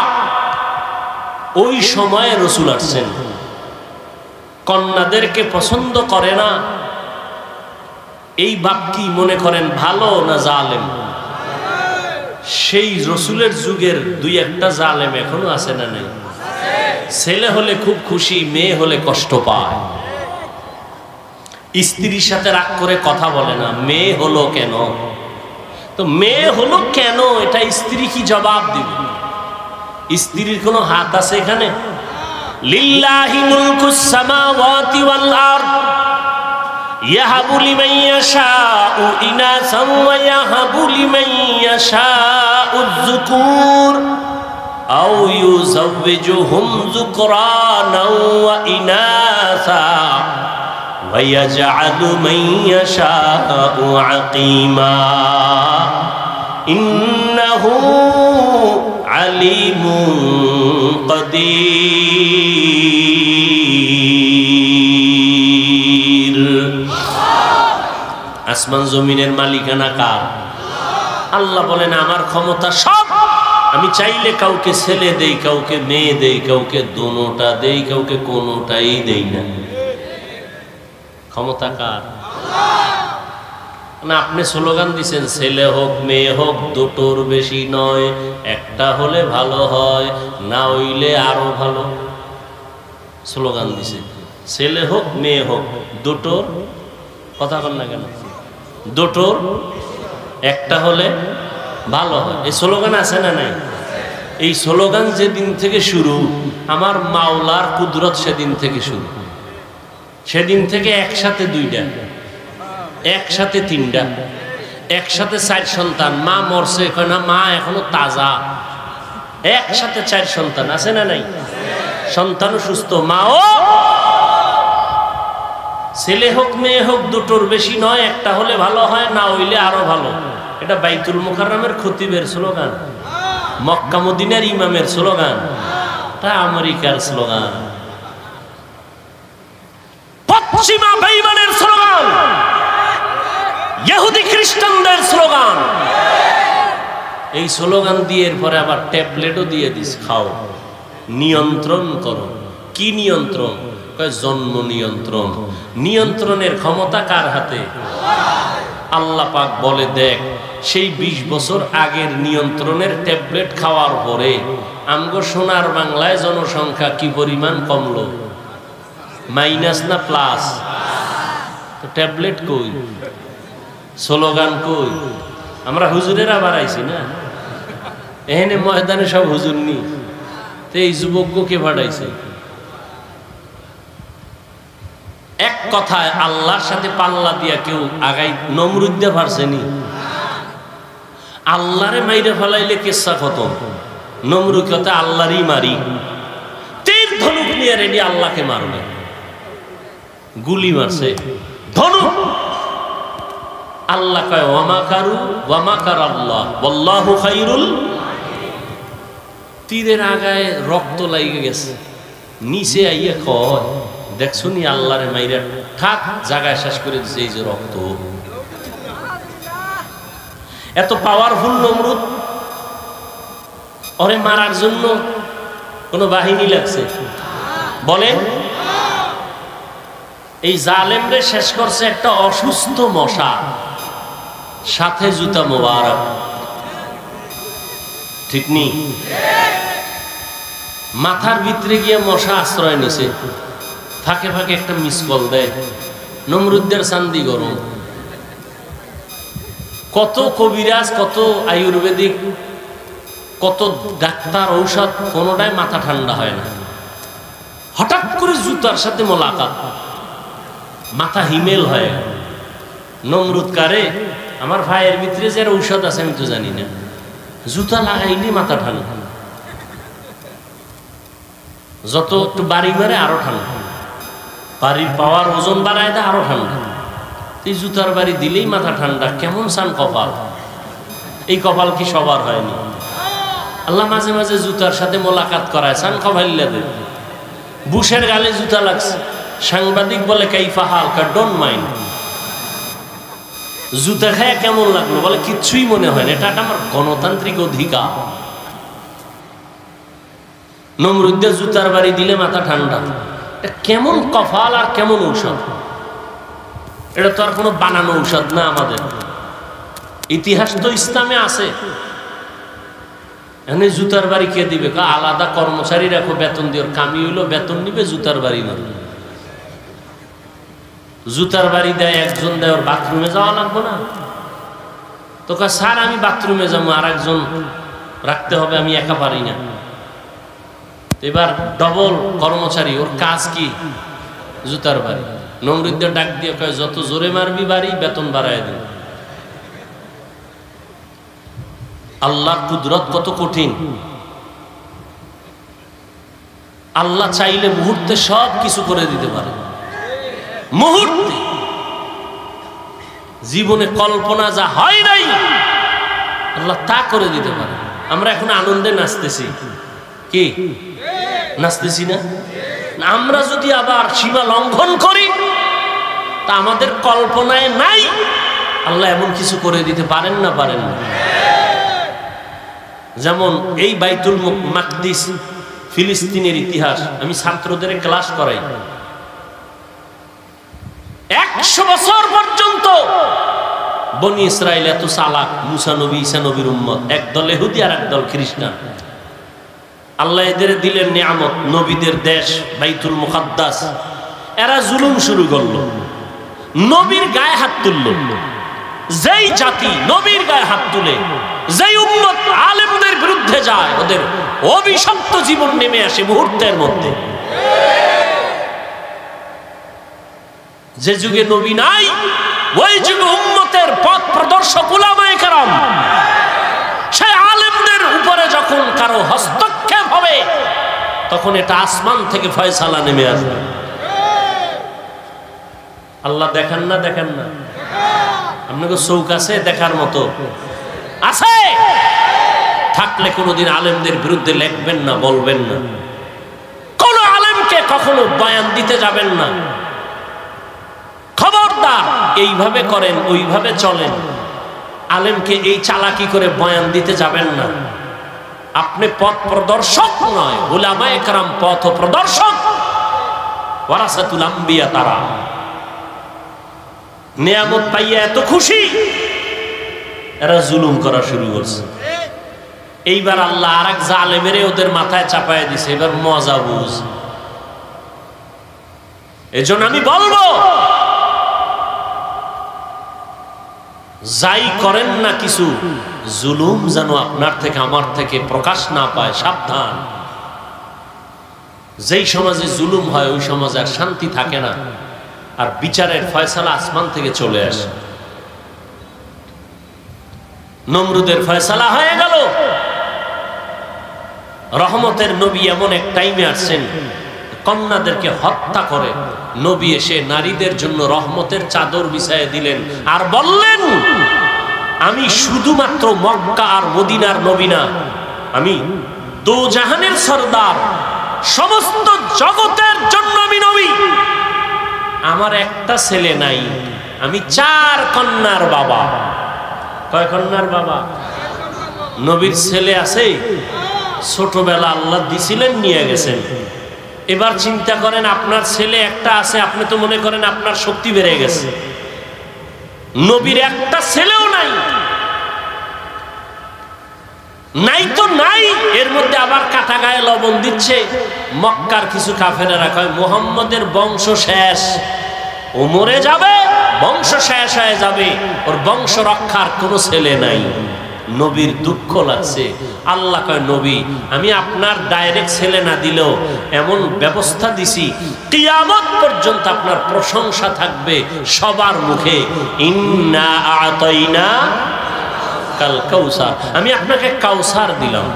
ওই সময়ে রসুল আসছেন, কন্যাদেরকে পছন্দ করে না। এই বাপ কি মনে করেন ভালো না জালেম? সেই রসুলের যুগের 2-1টা জালেম এখনো আছে না নেই? ছেলে হলে খুব খুশি, মেয়ে হলে কষ্ট পায়। স্ত্রীর সাথে রাগ করে কথা বলে না, মেয়ে হলো কেন? তো মেয়ে হলো কেন, এটা স্ত্রী কি জবাব দিবে? স্ত্রীর কোনো হাত আছে এখানে? লিল্লাহি মুলকুস সামাওয়াতি ওয়াল আরদ ইয়াহাবু লিমান ইয়াশাউ ইনাসান ওয়া ইয়াহাবু লিমান ইয়াশাউ যুকুর আও ইউযাওবিজুহুম যুকরানা ওয়া ইনাসা ওয়া ইয়াজআলু মান ইয়াশাউ আকিমা ইন্নাহু আলিমুন কাদির। আসমান জমিনের মালিকানা কার? আল্লাহ বলেন আমার ক্ষমতা সব। আমি চাইলে কাউকে ছেলে দেই, কাউকে মেয়ে দেই, কাউকে দোনোটা দেই, কাউকে কোনোটাই দেই না। ক্ষমতা কার? না আপনি স্লোগান দিচ্ছেন ছেলে হোক মেয়ে হোক দুটোর বেশি নয়, একটা হলে ভালো হয়, না হইলে আরো ভালো। স্লোগান দিছে ছেলে হোক মেয়ে হোক দুটোর, কথা বল না কেন? দুটোর একটা হলে ভালো হয়, এই স্লোগান আছে না নাই? এই স্লোগান যেদিন থেকে শুরু, আমার মাওলার কুদরত সেদিন থেকে শুরু। সেদিন থেকে একসাথে 2টা, একসাথে 3টা, একসাথে 4 সন্তান। মা মরছে না, মা এখনো তাজা। একসাথে 4 সন্তান আছে না নাই? সন্তানও সুস্থ, মাও। ছেলে হোক মেয়ে হোক দুটোর বেশি নয়, একটা হলে ভালো হয়, না হইলে আরো ভালো। এটা বাইতুল মুকাররমের খতিবের স্লোগান, মক্কা মদিনার ইমামের স্লোগান, এটা আমেরিকার স্লোগান, পশ্চিমা বেঈমানের স্লোগান, ইহুদি খ্রিস্টানদের স্লোগান। এই স্লোগান দিয়ে এরপরে আবার ট্যাবলেটও দিয়ে দিস, খাও, নিয়ন্ত্রণ করো। কি নিয়ন্ত্রণ? জন্ম নিয়ন্ত্রণ। নিয়ন্ত্রণের ক্ষমতা কার হাতে? আল্লাহ পাক বলে দেখ, সেই 20 বছর আগের নিয়ন্ত্রণের ট্যাবলেট খাওয়ার পরে আমগো সোনার বাংলায় জনসংখ্যা কি পরিমাণ কমলো? মাইনাস না প্লাস? তো ট্যাবলেট কই, স্লোগান কই? আমরা হুজুরেরা বাড়াইছি না, এখানে ময়দানে সব হুজুর নি, তো এই যুবককে পাঠাইছে। এক কথায় আল্লাহর সাথে পাল্লা দিয়া কেউ আগাই নমরুদ দিয়ে পারছেনি? আল্লাহরে মাইরে ফেলাইলে কেসা খতম। নমরুদ কথা আল্লাহরই মারি, তীর ধনুক নিয়ে রেডি আল্লাহকে মারবে। গুলি মারছে ধনুক। আল্লাহ কয় ওয়া মাকারু ওয়া মাকার আল্লাহ ওয়াল্লাহু খায়রুল। তীরের আগায় রক্ত লাগে গেছে, নিচে আইয়া কয় দেখছুনি আল্লাহরে মাইরা ঠাক জায়গায় শেষ করে দিছে। এই যে রক্ত, এত পাওয়ারফুল নমরুদ, ওরে মারার জন্য কোনো বাহিনী লাগছে? বলেন, এই জালেমরে শেষ করছে একটা অসুস্থ মশা, সাথে জুতা মোবারক। ঠিক নেই? মাথার ভিতরে গিয়ে মশা আশ্রয় নিছে, ফাঁকে ফাঁকে একটা মিস কল দেয়। নমরুদ্দের চান্দি গরম। কত কবিরাজ, কত আয়ুর্বেদিক, কত ডাক্তার, ঔষধ, কোনোটাই মাথা ঠান্ডা হয় না। হঠাৎ করে জুতার সাথে মোলাকাত, মাথা হিমেল হয়। নমরুদ কারে, আমার ভাইয়ের ভিতরে যে ঔষধ আছে আমি তো জানি না, জুতা লাগাইলে মাথা ঠান্ডা, যত একটু বাড়ি মারে আরো ঠান্ডা, বাড়ির পাওয়ার ওজন বাড়ায় দেয় আরো ঠান্ডা। এই জুতার বাড়ি দিলেই মাথা ঠান্ডা। কেমন সান কপাল! এই কপাল কি সবার হয়নি? আল্লাহ মাঝে মাঝে জুতার সাথে মোলাকাত করায়, সান কপাইল্লা দেয়। বুশের গালে জুতা লাগছে, সাংবাদিক বলে কাইফা হাল, ডোন্ট মাইন্ড। জুতা খায় কেমন লাগলো? বলে কিচ্ছুই মনে হয় না, এটা আমার গণতান্ত্রিক অধিকার। নমরুদ্দের জুতার বাড়ি দিলে মাথা ঠান্ডা। কেমন কপাল আর কেমন ঔষধ! এটা তো আর কোনো বানানো ঔষধ না, আমাদের ইতিহাস তো ইসলামে আছে। এখানে জুতার বাড়ি কে দিবে? আলাদা কর্মচারী রাখো, বেতন দিয়ে, কামি হইলো বেতন নিবে, জুতার বাড়ি না। জুতার বাড়ি দেয় একজন, দেয় ওর বাথরুমে যাওয়া লাগবো না তো? স্যার আমি বাথরুমে যাবো, আর একজন রাখতে হবে, আমি একা পারি না। এবার ডবল কর্মচারী, ওর কাজ কি? জুতার বাড়ি। নমরুদ্দের ডাক দিয়ে কয়, যত জোরে মারবি বাড়ি, বেতন বাড়ায় দিন। আল্লাহর কুদরত কত কঠিন! আল্লাহ চাইলে মুহূর্তে সব কিছু করে দিতে পারে। মুহূর্তে, জীবনে কল্পনা যা হয় নাই আল্লাহ তা করে দিতে পারে। আমরা এখন আনন্দে নাচতেছি, কি নাচতেছি না? আমরা যদি আবার সীমা লঙ্ঘন করি, তা আমাদের কল্পনায় নাই আল্লাহ এমন কিছু করে দিতে পারেন না? পারেন না? যেমন এই বাইতুল মাকদিস, ফিলিস্তিনের ইতিহাস আমি ছাত্রদের ক্লাস করাই। 100 বছর পর্যন্ত বনি ইসরাইল এত চালাক, মুসা নবী, ঈসা নবীর উম্মত, একদল ইহুদি আর একদল খ্রিস্টান। আল্লাহ এদের দিলেন নিয়ামত, নবীদের দেশ বাইতুল মুকাদ্দাস। এরা জুলুম শুরু করলো, নবীর গায়ে হাত তুললো। যেই জাতি নবীর গায়ে হাত তুলে, যেই উম্মত আলেমদের বিরুদ্ধে যায়, ওদের অভিশপ্ত জীবন নেমে আসে মুহূর্তের মধ্যে। যে যুগে নবী নাই, ওই যুগে উম্মতের পথ প্রদর্শক উলামায়ে কেরাম, সেই আলেমদের উপরে যখন কারো হস্তক্ষেপ হবে, তখন এটা আসমান থেকে ফয়সালা নেমে আসবে। আল্লাহ দেখান না? দেখেন না? আপনাকে চৌক আছে দেখার মতো? আছে। থাকলে কোনোদিন আলেমদের বিরুদ্ধে লিখবেন না, বলবেন না। কোন আলেমকে কখনো বয়ান দিতে যাবেন না। খবরদার, এইভাবে করেন, ওইভাবে চলেন, আলেমকে এই চালাকি করে বয়ান দিতে যাবেন না। আপনি পথ প্রদর্শক নয়, উলামায়ে কেরাম পথ প্রদর্শক, ওয়ারাসাতুল আম্বিয়া। তারা নিয়ামত পাইয়া এত খুশি, এরা জুলুম করা শুরু করছে। এইবার আল্লাহ আর এক জালেমেরে ওদের মাথায় চাপায় দিছে। এবার মজা বুঝ। এজন্য আমি বলবো, যাই করেন না কিছু, জুলুম যেন আপনার থেকে আমার থেকে প্রকাশ না পায়, সাবধান। যেই সমাজে জুলুম হয়, ওই সমাজে আর শান্তি থাকে না, আর বিচারের ফয়সালা আসমান থেকে চলে আসে। নমরুদের ফয়সালা হয়ে গেল। রহমতের নবী এমন এক টাইমে আসছেন, কন্যাদেরকে হত্যা করে নবী এসে নারীদের জন্য রহমতের চাদর বিছায়ে দিলেন, আর বললেন, আমি শুধুমাত্র মক্কা আর মদিনার নবী না, আমি দো জাহানের সরদার, সমস্ত জগতের জন্য আমি নবী। আমার একটা ছেলে নাই, আমি 4 কন্যার বাবা। কয় কন্যার বাবা? নবীর ছেলে আছে, ছোটবেলা আল্লাহ দিছিলেন, নিয়ে গেছেন। এবার চিন্তা করেন, আপনার ছেলে একটা আছে, আপনি তো মনে করেন আপনার শক্তি বেড়ে গেছে। নবীর একটা ছেলেও নাই, নাই তো নাই, এর মধ্যে আবার কাটা গায়ে লবণ দিচ্ছে। মক্কার কিছু কাফেরেরা কয় মুহাম্মদের বংশ শেষ, ও মরে যাবে, বংশ শেষ হয়ে যাবে, ওর বংশ রক্ষার কোনো ছেলে নাই। নবীর দুঃখ লাগছে। আল্লাহ কয় নবী, আমি আপনার ডাইরেক্ট ছেলে না দিলেও এমন ব্যবস্থা দিছি, কিয়ামত পর্যন্ত আপনার প্রশংসা থাকবে সবার মুখে। ইন্না আতাইনা কাল কাউসার, আমি আপনাকে কাউসার দিলাম।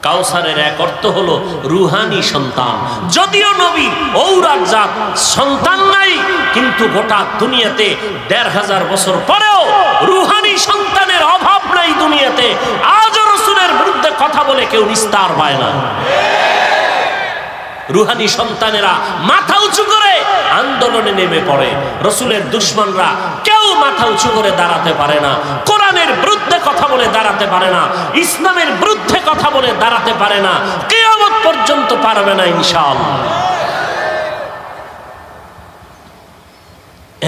কাউসারের এক অর্থ হলো রুহানি সন্তান। যদিও নবী ঔরাদ জাত, সন্তান নাই, কিন্তু গোটা দুনিয়াতে ১৫০০ বছর পরেও রুহানি সন্তানের অভাব নাই দুনিয়াতে। আজও রাসূলের বিরুদ্ধে কথা বলে কেউ নিস্তার পায় না। রুহানি সন্তানেরা মাথা উঁচু করে আন্দোলনে নেমে পড়ে। রাসূলের দুশমনরা কেউ মাথা উঁচু করে দাঁড়াতে পারে না, কোরআনের বিরুদ্ধে কথা বলে দাঁড়াতে পারে না, ইসলামের বিরুদ্ধে কথা বলে দাঁড়াতে পারে না, কিয়ামত পর্যন্ত পারবে না ইনশাআল্লাহ।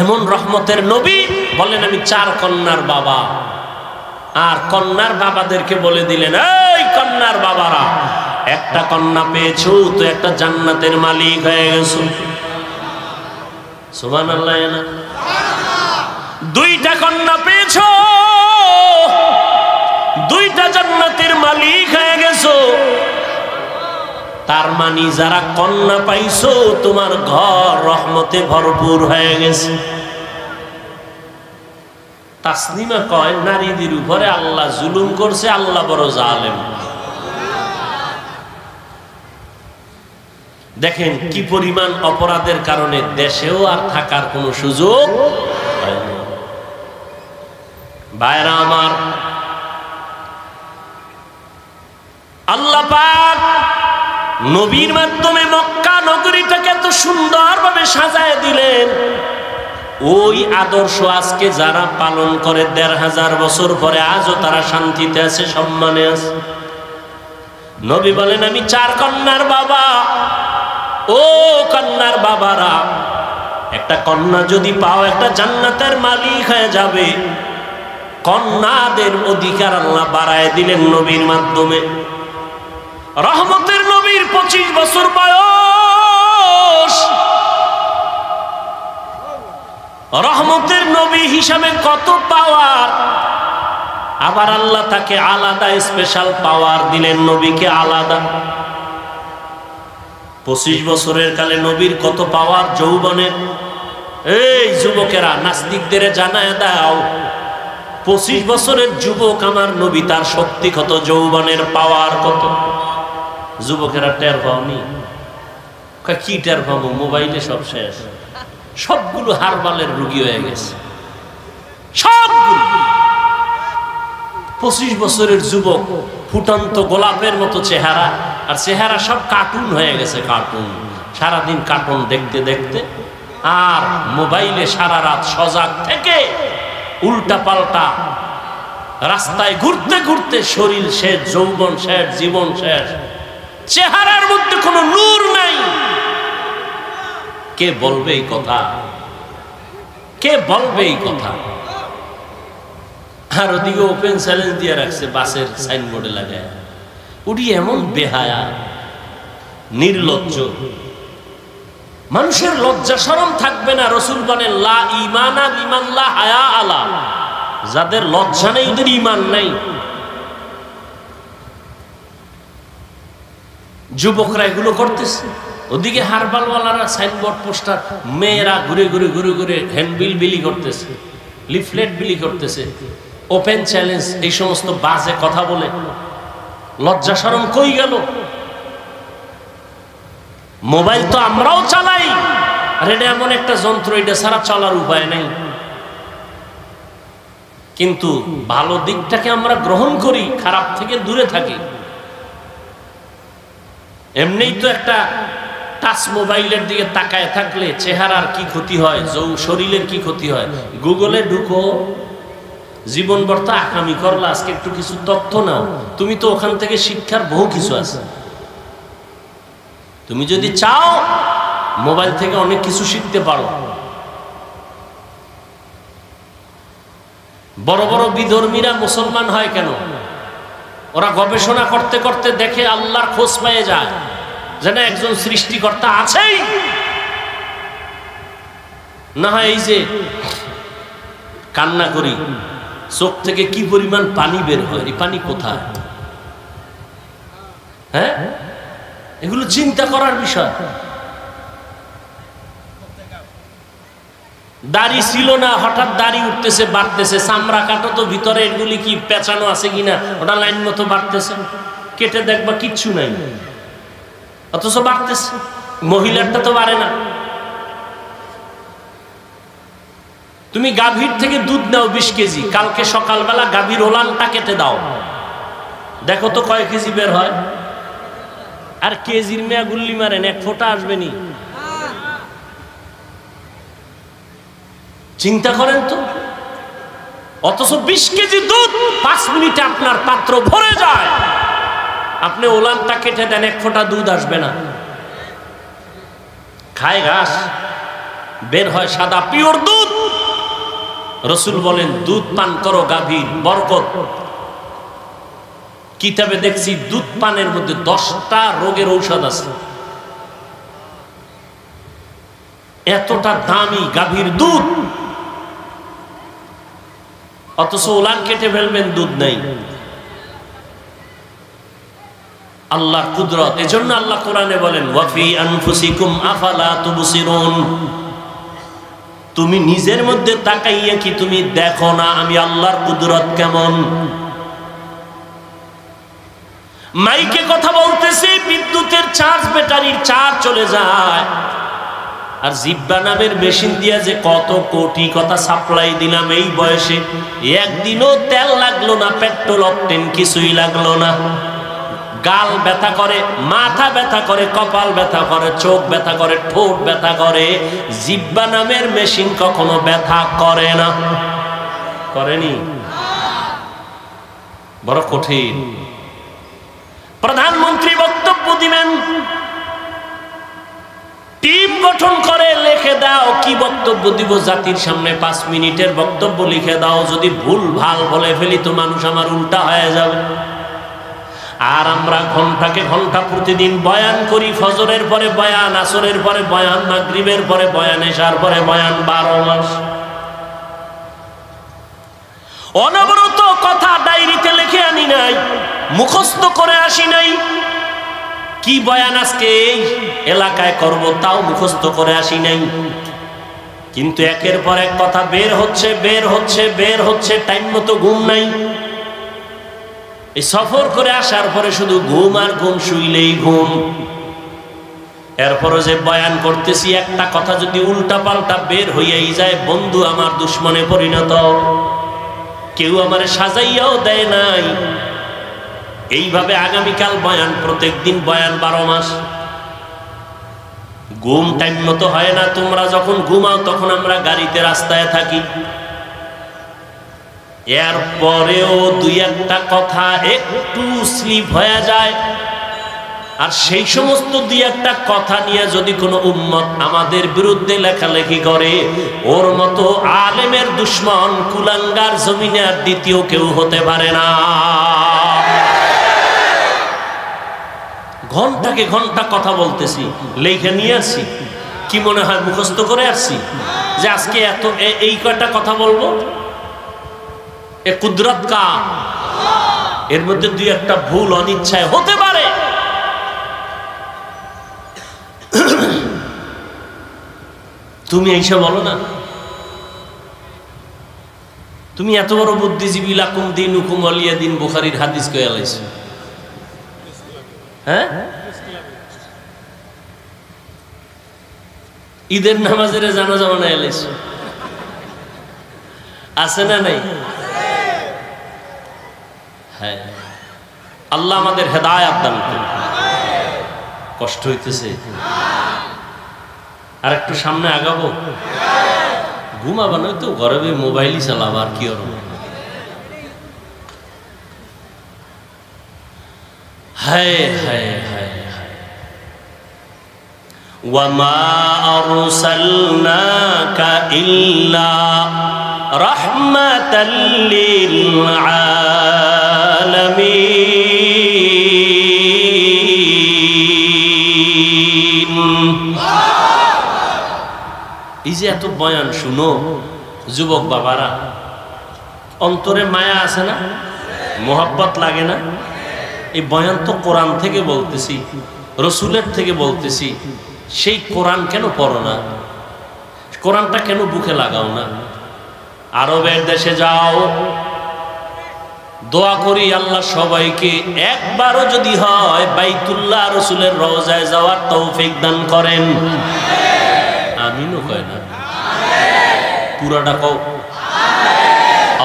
এমন রহমতের নবী বলেন আমি 4 কন্যার বাবা। আর কন্যার বাবাদেরকে বলে দিলেন, এই কন্যার বাবারা, একটা কন্যা পেয়েছো তো একটা জান্নাতের মালিক হয়ে গেছো। সুবহানাল্লাহ। না, 2টা কন্যা পেয়েছো, 2টা জান্নাতের মালিক হয়ে গেছো। তার মানে যারা কন্যা পাইছো তোমার ঘর রহমতে ভরপুর হয়ে গেছে। তাসলিমা কয় নারীদের উপরে আল্লাহ জুলুম করছে, আল্লাহ বড় জালেম। দেখেন কি পরিমাণ অপরাধের কারণে দেশেও আর থাকার কোনো সুযোগ হয় না। ভাইরা আমার, আল্লাহ পাক নবীর মাধ্যমে মক্কা নগরীটাকে এত সুন্দরভাবে সাজায় দিলেন। ওই আদর্শ আজকে যারা পালন করে ১৫০০ বছর পরে আজও তারা শান্তিতে আছে, সম্মানে আছে। নবী বলেন আমি 4 কন্যার বাবা। ও কন্যার বাবারা, একটা কন্যা যদি পাও একটা জান্নাতের মালিক হয়ে যাবে। কন্যাদের অধিকার আল্লাহ বাড়ায় দিলেন নবীর মাধ্যমে। রহমতের নবীর 25 বছর বয়স। রহমতের নবী হিসাবে কত পাওয়ার, আবার আল্লাহ তাকে আলাদা স্পেশাল পাওয়ার দিলেন, নবীকে আলাদা। 25 বছরের কালে নবীর কত পাওয়ার যৌবনের। এই যুবকেরা, নাস্তিকদের জানায় দাও 25 বছরের যুবক আমার নবী, তার শক্তি কত, যৌবনের পাওয়ার কত। যুবকেরা টের পাওনি? কি টের পাবো? মোবাইলে সব শেষ, সবগুলো হারবালের রোগী হয়ে গেছে সবগুলো। 25 বছরের যুবক, ফুটন্ত গোলাপের মতো চেহারা, আর চেহারা সব কার্টুন হয়ে গেছে, কার্টুন। সারাদিন কার্টুন দেখতে দেখতে আর মোবাইলে সারা রাত সজাগ থেকে উল্টা পাল্টা রাস্তায় ঘুরতে ঘুরতে শরীর শেষ, যৌবন শেষ, জীবন শেষ, চেহারার মধ্যে কোনো নূর নাই। কে বলবে এই কথা? কে বলবে এই কথা? আর ওদিকে ওপেন চ্যালেঞ্জ দিয়ে রাখছে বাসের সাইনবোর্ডে লাগায়। উনি এমন বেহায়া, নির্লজ্জ, মানুষের লজ্জা শরম থাকবে না। রাসূল বলেন লা ঈমানা লিমান লা হায়া আলা, যাদের লজ্জা নেই ওদের ঈমান নাই। যুবকরা এগুলো করতেছে, ওদিকে হারবালওয়ালারা সাইনবোর্ড পোস্টার, মেয়েরা ঘুরে ঘুরে ঘুরে ঘুরে হ্যান্ডবিল বিলি করতেছে, লিফলেট বিলি করতেছে, ওপেন চ্যালেঞ্জ, এই সমস্ত বাজে কথা বলে। লজ্জা শরম কই গেল? মোবাইল তো আমরাও চালাই, আর এটা এমন একটা যন্ত্র, এটা ছাড়া চলার উপায় নেই। কিন্তু ভালো দিকটাকে আমরা গ্রহণ করি, খারাপ থেকে দূরে থাকি। এমনিই তো একটা টাচ মোবাইলের দিকে তাকায় থাকলে চেহারার কি ক্ষতি হয়, শরীরের কি ক্ষতি হয়। গুগলে ঢুকো, জীবনভর তো আকামি করলা, আজকে একটু কিছু তথ্য নাও। তুমি তো ওখান থেকে শিক্ষার বহু কিছু আছে। তুমি যদি চাও মোবাইল থেকে অনেক কিছু শিখতে পারো। বড় বড় বিধর্মীরা মুসলমান হয় কেন? ওরা গবেষণা করতে করতে দেখে আল্লাহর খোঁজ পেয়ে যায়, যেন একজন সৃষ্টিকর্তা আছেই। না হয় এই যে কান্না করি, চোখ থেকে কি পরিমাণ পানি বের হয়, এই পানি কোথায়? হ্যাঁ, এগুলো চিন্তা করার বিষয়। দাড়ি ছিল না, হঠাৎ দাড়ি উঠতেছে, বাড়তেছে। চামড়া কাটো তো, ভিতরে এগুলি কি পেঁচানো আছে কিনা ওটা লাইন মতো বাড়তেছে। কেটে দেখবা কিচ্ছু নাই, অথচ বাড়তেছে। মহিলারটা তো বাড়ে না। তুমি গাভীর থেকে দুধ নাও 20 কেজি, কালকে সকালবেলা গাভীর ওলানটা কেটে দাও, দেখো তো কয় কেজি বের হয়। আর কেজির মেয়া গুল্লি মারেন, এক ফোঁটা আসবে নি। চিন্তা করেন তো। অথচ 20 কেজি দুধ 5 মিনিটে আপনার পাত্র ভরে যায়। আপনি ওলানটা কেটে দেন, এক ফোঁটা দুধ আসবে না। খায় ঘাস, বের হয় সাদা পিওর দুধ। রসুল বলেন দুধ পান করো গাভীর, বরকত। কিতাবে দেখছি দুধ পানের মধ্যে 10টা রোগের ঔষধ আছে। এতটা দামি গাভীর দুধ, অথচ ওলান কেটে ফেলবেন, দুধ নেই। আল্লাহর কুদরত। এজন্য আল্লাহ কোরআনে বলেন ওয়াফি আনফুসিকুম আফালা তুবসিরুন। তুমি নিজের মধ্যে তাকাইয়া কি তুমি দেখো না আমি আল্লাহর কুদরত কেমন? মাইকে কথা বলতেছি, বিদ্যুতের চার্জ, ব্যাটারির চার্জ চলে যায়। আর জিব্বা নামের মেশিন দিয়া যে কত কোটি কথা সাপ্লাই দিলাম এই বয়সে, একদিনও তেল লাগলো না, পেট্রোল অকটেন কিছুই লাগলো না। গাল ব্যথা করে, মাথা ব্যথা করে, কপাল ব্যথা করে, চোখ ব্যথা করে, ঠোঁট ব্যথা করে। জিব্বা নামের মেশিন কখনো ব্যথা করে না। করেনি? বড় কঠিন। প্রধানমন্ত্রী বক্তব্য দিবেন, টিম গঠন করে লিখে দাও কি বক্তব্য দিব জাতির সামনে। 5 মিনিটের বক্তব্য লিখে দাও। যদি ভুল ভাল বলে ফেলি তো মানুষ আমার উল্টা হয়ে যাবে। আর আমরা ঘন্টাকে ঘন্টা প্রতিদিন বয়ান করি। ফজরের পরে বয়ান, আসরের পরে বয়ান, মাগরিবের পরে বয়ান, এশার পরে বয়ান, 12 মাস অনবরত কথা। ডায়েরিতে লিখে আনি নাই, মুখস্থ করে আসি নাই। কি বয়ান আজকে এই এলাকায় করব তাও মুখস্থ করে আসি নাই। কিন্তু একের পর এক কথা বের হচ্ছে, বের হচ্ছে, বের হচ্ছে। টাইম মতো ঘুম নাই। এই সফর করে আসার পরে শুধু ঘুম আর ঘুম, শুইলেই ঘুম। এরপরে যে বয়ান করতেছি, একটা কথা যদি উল্টা পাল্টা বের হইয়াই যায়, বন্ধু আমার দুশ্মনে পরিণত। কেউ আমারে সাজাইয়াও দেয় নাই। এইভাবে আগামীকাল বয়ান, প্রত্যেক দিন বয়ান, 12 মাস। ঘুম টাইম মতো হয় না। তোমরা যখন ঘুমাও তখন আমরা গাড়িতে, রাস্তায় থাকি। এরপরেও 2-1টা কথা একটু স্লিপ হয়ে যায়। আর সেই সমস্ত 2-1টা কথা নিয়ে যদি কোনো উম্মত আমাদের বিরুদ্ধে লেখালেখি করে, ওর মতো আলেমের দুশ্মন কুলাঙ্গার জমিনে আর দ্বিতীয় কেউ হতে পারে না। ঘন্টাকে ঘন্টা কথা বলতেছি, লেখা নিয়ে আসছি। কি মনে হয় মুখস্থ করে আসছি যে আজকে এত এই কয়টা কথা বলবো? এ কুদরত কা। এর মধ্যে 2-1টা ভুল অনিচ্ছায় হতে পারে। তুমি এইসব বলো না। তুমি এত বড় বুদ্ধিজীবী, লাকুম দীনুকুম ওয়ালিয়া দিন, বুখারীর হাদিস কইয়া লাইছো। হ্যাঁ, ঈদের নামাজের জানাজা বানায় লাইছো। আছে না নাই? হ্যাঁ, আল্লাহ আমাদের হেদায়েত দান করুন। কষ্ট হইতেছে? আর একটু সামনে আগাবো। ঘুমাবা নয় তো ঘরে মোবাইলই চালাবা, আর কি করবো? হায় হায় হায় হায়। ওয়ামা আরসালনাকা ইল্লা রাহমাতাল লিল আলামিন। এই যে এত বয়ান শুনো যুবক বাবারা, অন্তরে মায়া আছে না? মোহাব্বত লাগে না? এই বয়ান তো কোরআন থেকে বলতেছি, রসুলের থেকে বলতেছি। সেই কোরআন কেন পড়ো না? কোরআনটা কেন বুকে লাগাও না? আরবের দেশে যাও, দোয়া করি আল্লাহ সবাইকে একবারও যদি হয় বাইতুল্লাহ রসুলের রওজায় যাওয়ার তৌফিক দান করেন। আমিনও কয় না, পুরাটা কও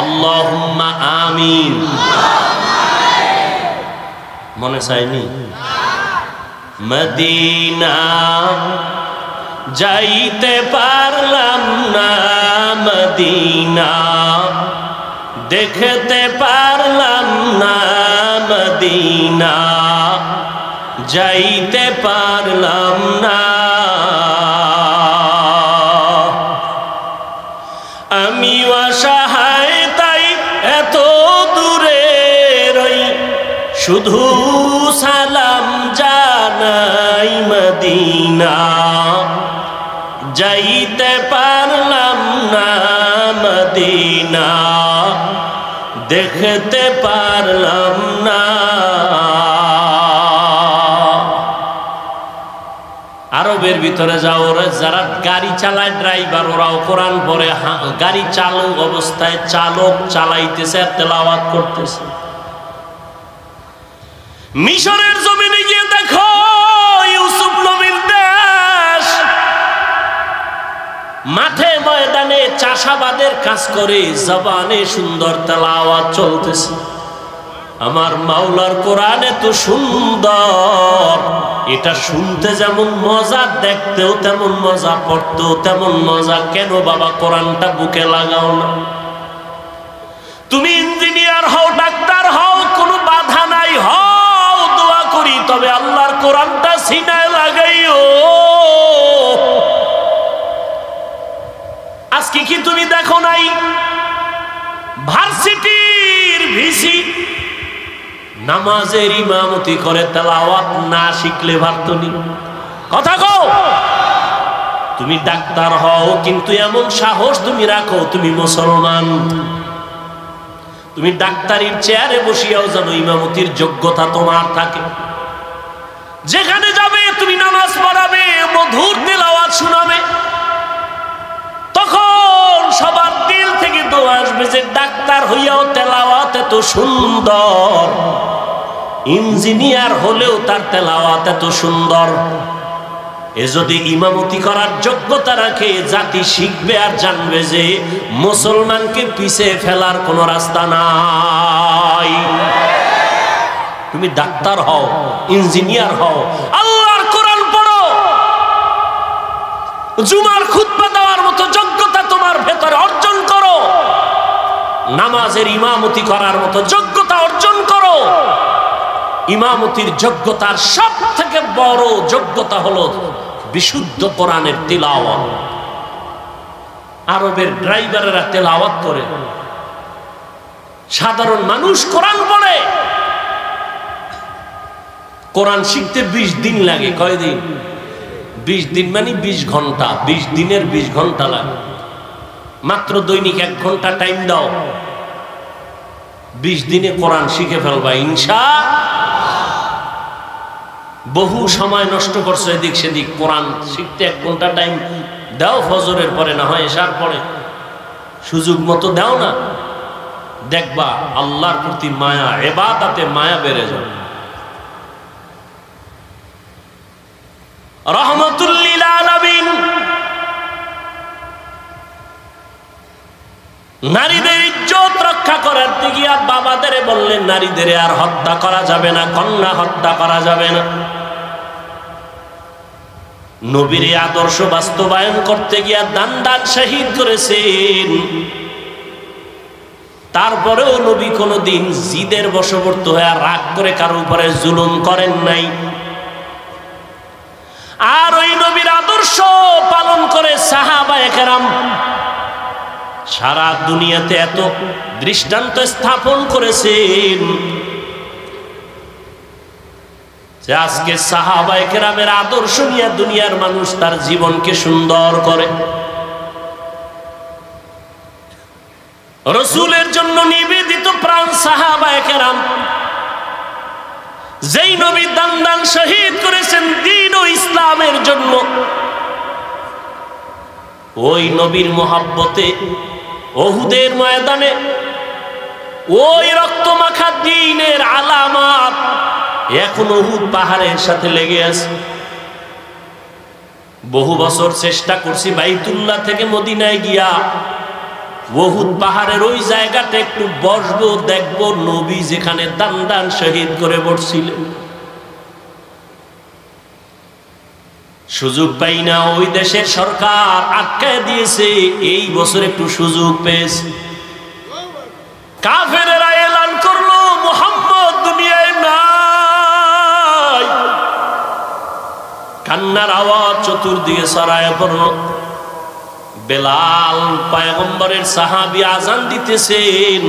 আল্লাহুম্মা আমিন। মনে চাইনি? মদিনা যাইতে পারলাম না, মদিনা দেখতে পারলাম না, মদিনা যাইতে পারলাম না। আমি অসহায় তাই এত দূরে রই, শুধু সালাম জানাই, মদিনা যাইতে পারলাম না, মদিনা দেখতে পারলাম না। আরবের ভিতরে যাও, ওরা যারা গাড়ি চালায় ড্রাইভার, ওরাও কোরআন পড়ে। গাড়ি চালু অবস্থায় চালক চালাইতেছে, তেলাওয়াত করতেছে। মিশরের জমিনে গিয়ে দেখো, ইউসুফ নবীর দেশ, মাঠে ময়দানে চাষাবাদের কাজ করে জবানে সুন্দর তেলাওয়াত চলতেছে। আমার মাওলার কোরআন এত সুন্দর, এটা শুনতে যেমন মজা, দেখতেও তেমন মজা, পড়তেও তেমন মজা। কেন বাবা কোরআনটা বুকে লাগাও না? তুমি ইঞ্জিনিয়ার হও, ডাক্তার হও, কোনো বাধা নাই, হও, দোয়া করি, তবে আল্লাহর কোরআনটা সিনায় লাগাইও। আজকে কি তুমি দেখো নাই ভার্সিটির ভিসি নামাজের ইমামতি করে, তেলাওয়াত না শিখলে পারতনি? কথা কও। তুমি ডাক্তার হও, কিন্তু এমন সাহস তুমি রাখো তুমি মুসলমান। তুমি ডাক্তারির চেয়ারে বসিয়াও যেন ইমামতির যোগ্যতা তোমার থাকে। যেখানে যাবে তুমি নামাজ পড়াবে, মধুর তেলাওয়াত শোনাবে, তখন সবার দিল থেকে দোয়া আসবে যে ডাক্তার হইয়াও তেলাওয়াত এত সুন্দর, ইঞ্জিনিয়ার হলেও তার তেলাওয়াত এত সুন্দর। এ যদি ইমামতি করার যোগ্যতা রাখে, জাতি শিখবে আর জানবে যে মুসলমানকে পিছে ফেলার কোনো রাস্তা নাই। তুমি ডাক্তার হও, ইঞ্জিনিয়ার হও, আল্লাহর কোরআন পড়ো, জুমার খুতবা দেওয়ার মতো যোগ্যতা তোমার ভেতরে অর্জন করো, নামাজের ইমামতি করার মতো যোগ্যতা অর্জন করো। ইমামতির যোগ্যতার সব থেকে বড় যোগ্যতা হলো বিশুদ্ধ কোরআনের তিলাওয়াত। আরবের ড্রাইভারেরা তেলাওয়াত করে, সাধারণ মানুষ কোরআন পড়ে। কোরআন শিখতে 20 দিন লাগে। কয়দিন? 20 দিন মানে 20 ঘন্টা। 20 দিনের 20 ঘন্টা লাগে। মাত্র দৈনিক 1 ঘন্টা টাইম দাও, 20 দিনে কোরআন শিখে ফেলবা ইনশাআল্লাহ। বহু সময় নষ্ট করছো এদিক সেদিক, কোরআন শিখতে 1 ঘন্টা টাইম দাও। ফজরের পরে না হয় এশার পরে সুযোগ মতো দাও না, দেখবা আল্লাহর প্রতি মায়া, ইবাদতে মায়া বেড়ে যাবে। রহমাতুল লিল আলামিন নারীদের ইজ্জত রক্ষা করার দিকে বাবাদের বললেন নারীদের আর হত্যা করা যাবে না, কন্যা হত্যা করা যাবে না। নবীর আদর্শ বাস্তবায়ন করতে গিয়া দান দান শহীদ করেছেন। তারপরেও নবী কোনোদিন জিদের বশবর্তী হয়ে রাগ করে কারো উপরে জুলুম করেন নাই। আর ওই নবীর আদর্শ পালন করে সাহাবায়ে কেরাম সারা দুনিয়াতে এত দৃষ্টান্ত স্থাপন করেছেন যে আজকে সাহাবায়ে কেরামের আদর্শ নিয়ে দুনিয়ার মানুষ তার জীবনকে সুন্দর করে। রাসূলের জন্য নিবেদিত প্রাণ সাহাবায়ে কেরাম, যেই নবী দান শহীদ করেছেন দ্বীন ও ইসলামের জন্য, ওই নবীর মোহাব্বতে উহুদের ময়দানে ওই রক্তমাখা দ্বীনের আলামত এখন উহুদ পাহাড়ের সাথে লেগে আছে। বহু বছর চেষ্টা করছি বাইতুল্লাহ থেকে মদিনায় গিয়া উহুদ পাহাড়ের ওই জায়গাটা একটু বসবো, দেখবো নবী যেখানে দান শহীদ করে বসছিলেন। সুযোগ পাই না, ওই দেশের সরকার আটকায় দিয়েছে। এই বছর একটু সুযোগ পেয়েছে। কাফেরেরা এলান করলো মুহাম্মদ দুনিয়ায় নাই। কান্নার আওয়াজ চতুর্দিকে ছড়ায় পড়ল। বেলাল পয়গম্বরের সাহাবী আজান দিতেছেন।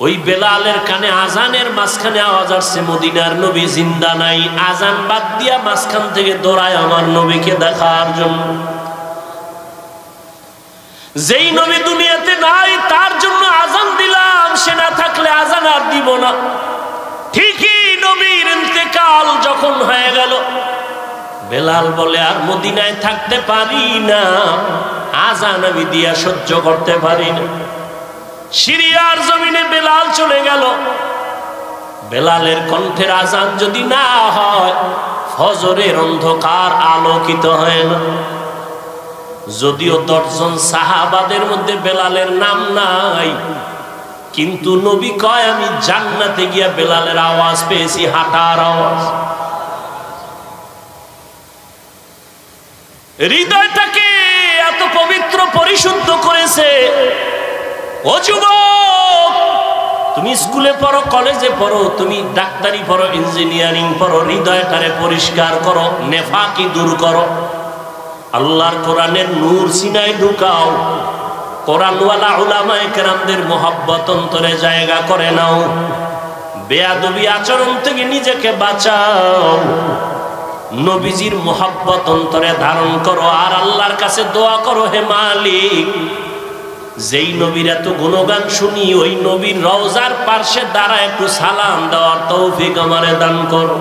ওই বেলালের কানে আজানের মাঝখানে আওয়াজ আসছে মদিনার নবী জিন্দা নাই। আজান বাদ দিয়া মাঝখান থেকে দৌড়ায় আমার নবীকে দেখার জন্য। যেই নবী দুনিয়াতে নাই তার জন্য আজান দিলাম, সে না থাকলে আজান আর দিব না। ঠিকই নবীর ইন্তেকাল যখন হয়ে গেল, বেলাল বলে আর মদিনায় থাকতে পারি না, আজান আমি দিয়া সহ্য করতে পারি না। সিরিয়ার জমিনে বেলাল চলে গেল। বেলালের কণ্ঠের আজান যদি না হয়, ফজরের অন্ধকার আলোকিত হয় না। যদিও 10 জন সাহাবাদের মধ্যে বেলালের নাম নাই, কিন্তু নবী কয় আমি জান্নাতে গিয়া বেলালের আওয়াজ পেয়েছি, হাঁটার আওয়াজ। হৃদয়টাকে এত পবিত্র পরিশুদ্ধ করেছে। ও যুবক, তুমি স্কুলে পড়ো, কলেজে পড়ো, তুমি ডাক্তারি পড়ো, ইঞ্জিনিয়ারিং পড়ো, হৃদয়টারে পরিষ্কার করো, নেফাকি দূর করো, আল্লাহর কোরআনের নূর সিনায় ঢুকাও, কোরআনওয়ালা উলামায়ে কেরামদের মোহাব্বত অন্তরে জায়গা করে নাও, বেয়াদবি আচরণ থেকে নিজেকে বাঁচাও, নবীজির মোহাব্বত অন্তরে ধারণ করো, আর আল্লাহর কাছে দোয়া করো, হে মালিক, যেই নবীর এত গুণগান শুনি ওই নবীর রওজার পার্শ্বে দাঁড়ায় একটু সালাম দেওয়ার তৌফিক আমারে দান করো।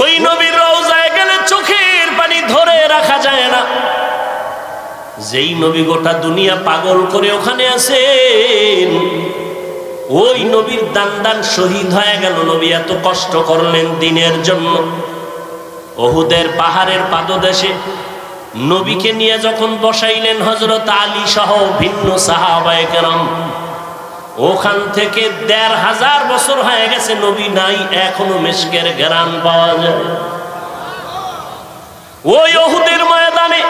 ওই নবীর রওজায় গেলে চোখের পানি ধরে রাখা যায় না। যেই নবী গোটা দুনিয়া পাগল করে ওখানে আছেন, ওই নবীর দান শহীদ হয়ে গেল। নবী এত কষ্ট করলেন দিনের জন্য। উহুদের পাহাড়ের পাদদেশে নবীকে নিয়ে যখন বসাইলেন হযরত আলী সহ ভিন্ন সাহাবায়ে কেরাম, ওখান থেকে ১৫০০ বছর হয়ে গেছে, নবী নাই, এখনো মিশকের ঘ্রাণ পাওয়া যায়। ওই উহুদের ময়দানে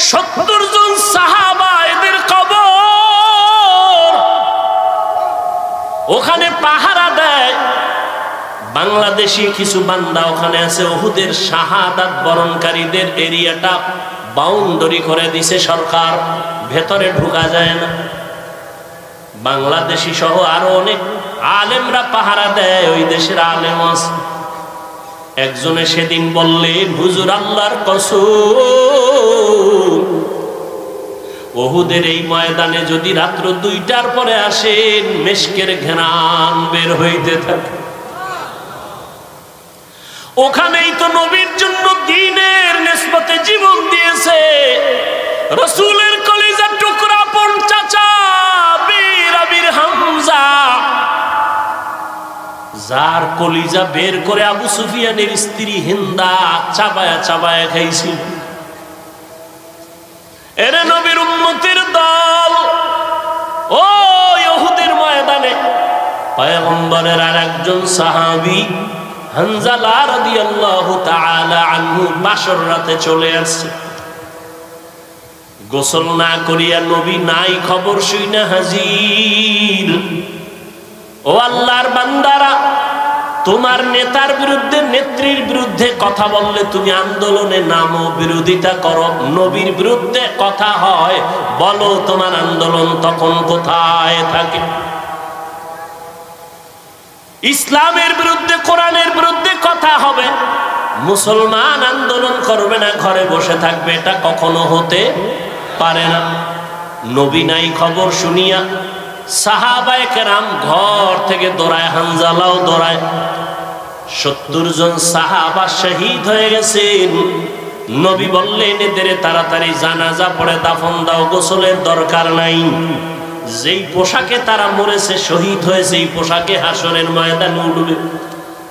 ৭০ জন সাহাবা, এদের কবর ওখানে পাহারা দেয়। বাংলাদেশি কিছু বান্দা ওখানে আছে। উহুদের শাহাদাত বরণকারীদের এরিয়াটা বাউন্ডারি করে দিছে সরকার, ভেতরে ঢোকা যায় না। বাংলাদেশি সহ আরো অনেক আলেমরা পাহারা দেয়, ওই দেশের আলেম আছে। একজনে সেদিন বললেন, হুজুর আল্লাহর কসম, উহুদের এই ময়দানে যদি রাত্র 2টার পরে আসেন, মিশকের ঘ্রাণ বের হইতে থাকে। ওখানেই তো নবীর জন্য দ্বীনের নিসবতে জীবন দিয়েছে রাসূলের কলিজার টুকরা পন চাচা বীর আমির হামজা, যার কলিজা বের করে আবু সুফিয়ানের স্ত্রী হিন্দা চাবায়া চাবায়া খাইছিল। এর নবীর উম্মতের দল ওই উহুদের ময়দানে পয়গম্বরের আরেকজন সাহাবী হানজালা রাদিয়াল্লাহু তাআলা আনহু বাসর রাতে চলে আসছে। গোসল না করিয়া নবী নাই খবর শুইনা হাজির। ও আল্লাহর বান্দারা, তোমার নেতার বিরুদ্ধে নেত্রীর বিরুদ্ধে কথা বললে তুমি আন্দোলনে নামো, বিরোধিতা করো। নবীর বিরুদ্ধে কথা হয়, বলো তোমার আন্দোলন তখন কোথায় থাকে? ইসলামের বিরুদ্ধে, কোরআনের বিরুদ্ধে কথা হবে, মুসলমান আন্দোলন করবে না, ঘরে বসে থাকবে, এটা কখনো হতে পারে না। নবী নাই খবর শুনিয়া সাহাবায়ে কেরাম ঘর থেকে দৌড়ায়, হানজালাও দৌড়ায়। 70 জন সাহাবা শহীদ হয়ে গেছেন। নবী বললেন এদের তাড়াতাড়ি জানাজা পড়ে দাফন দাও, গোসলের দরকার নাই। যেই পোশাকে তারা মরেছে, শহীদ হয়েছে, এই পোশাকে হাসরের ময়দানে উঠবে।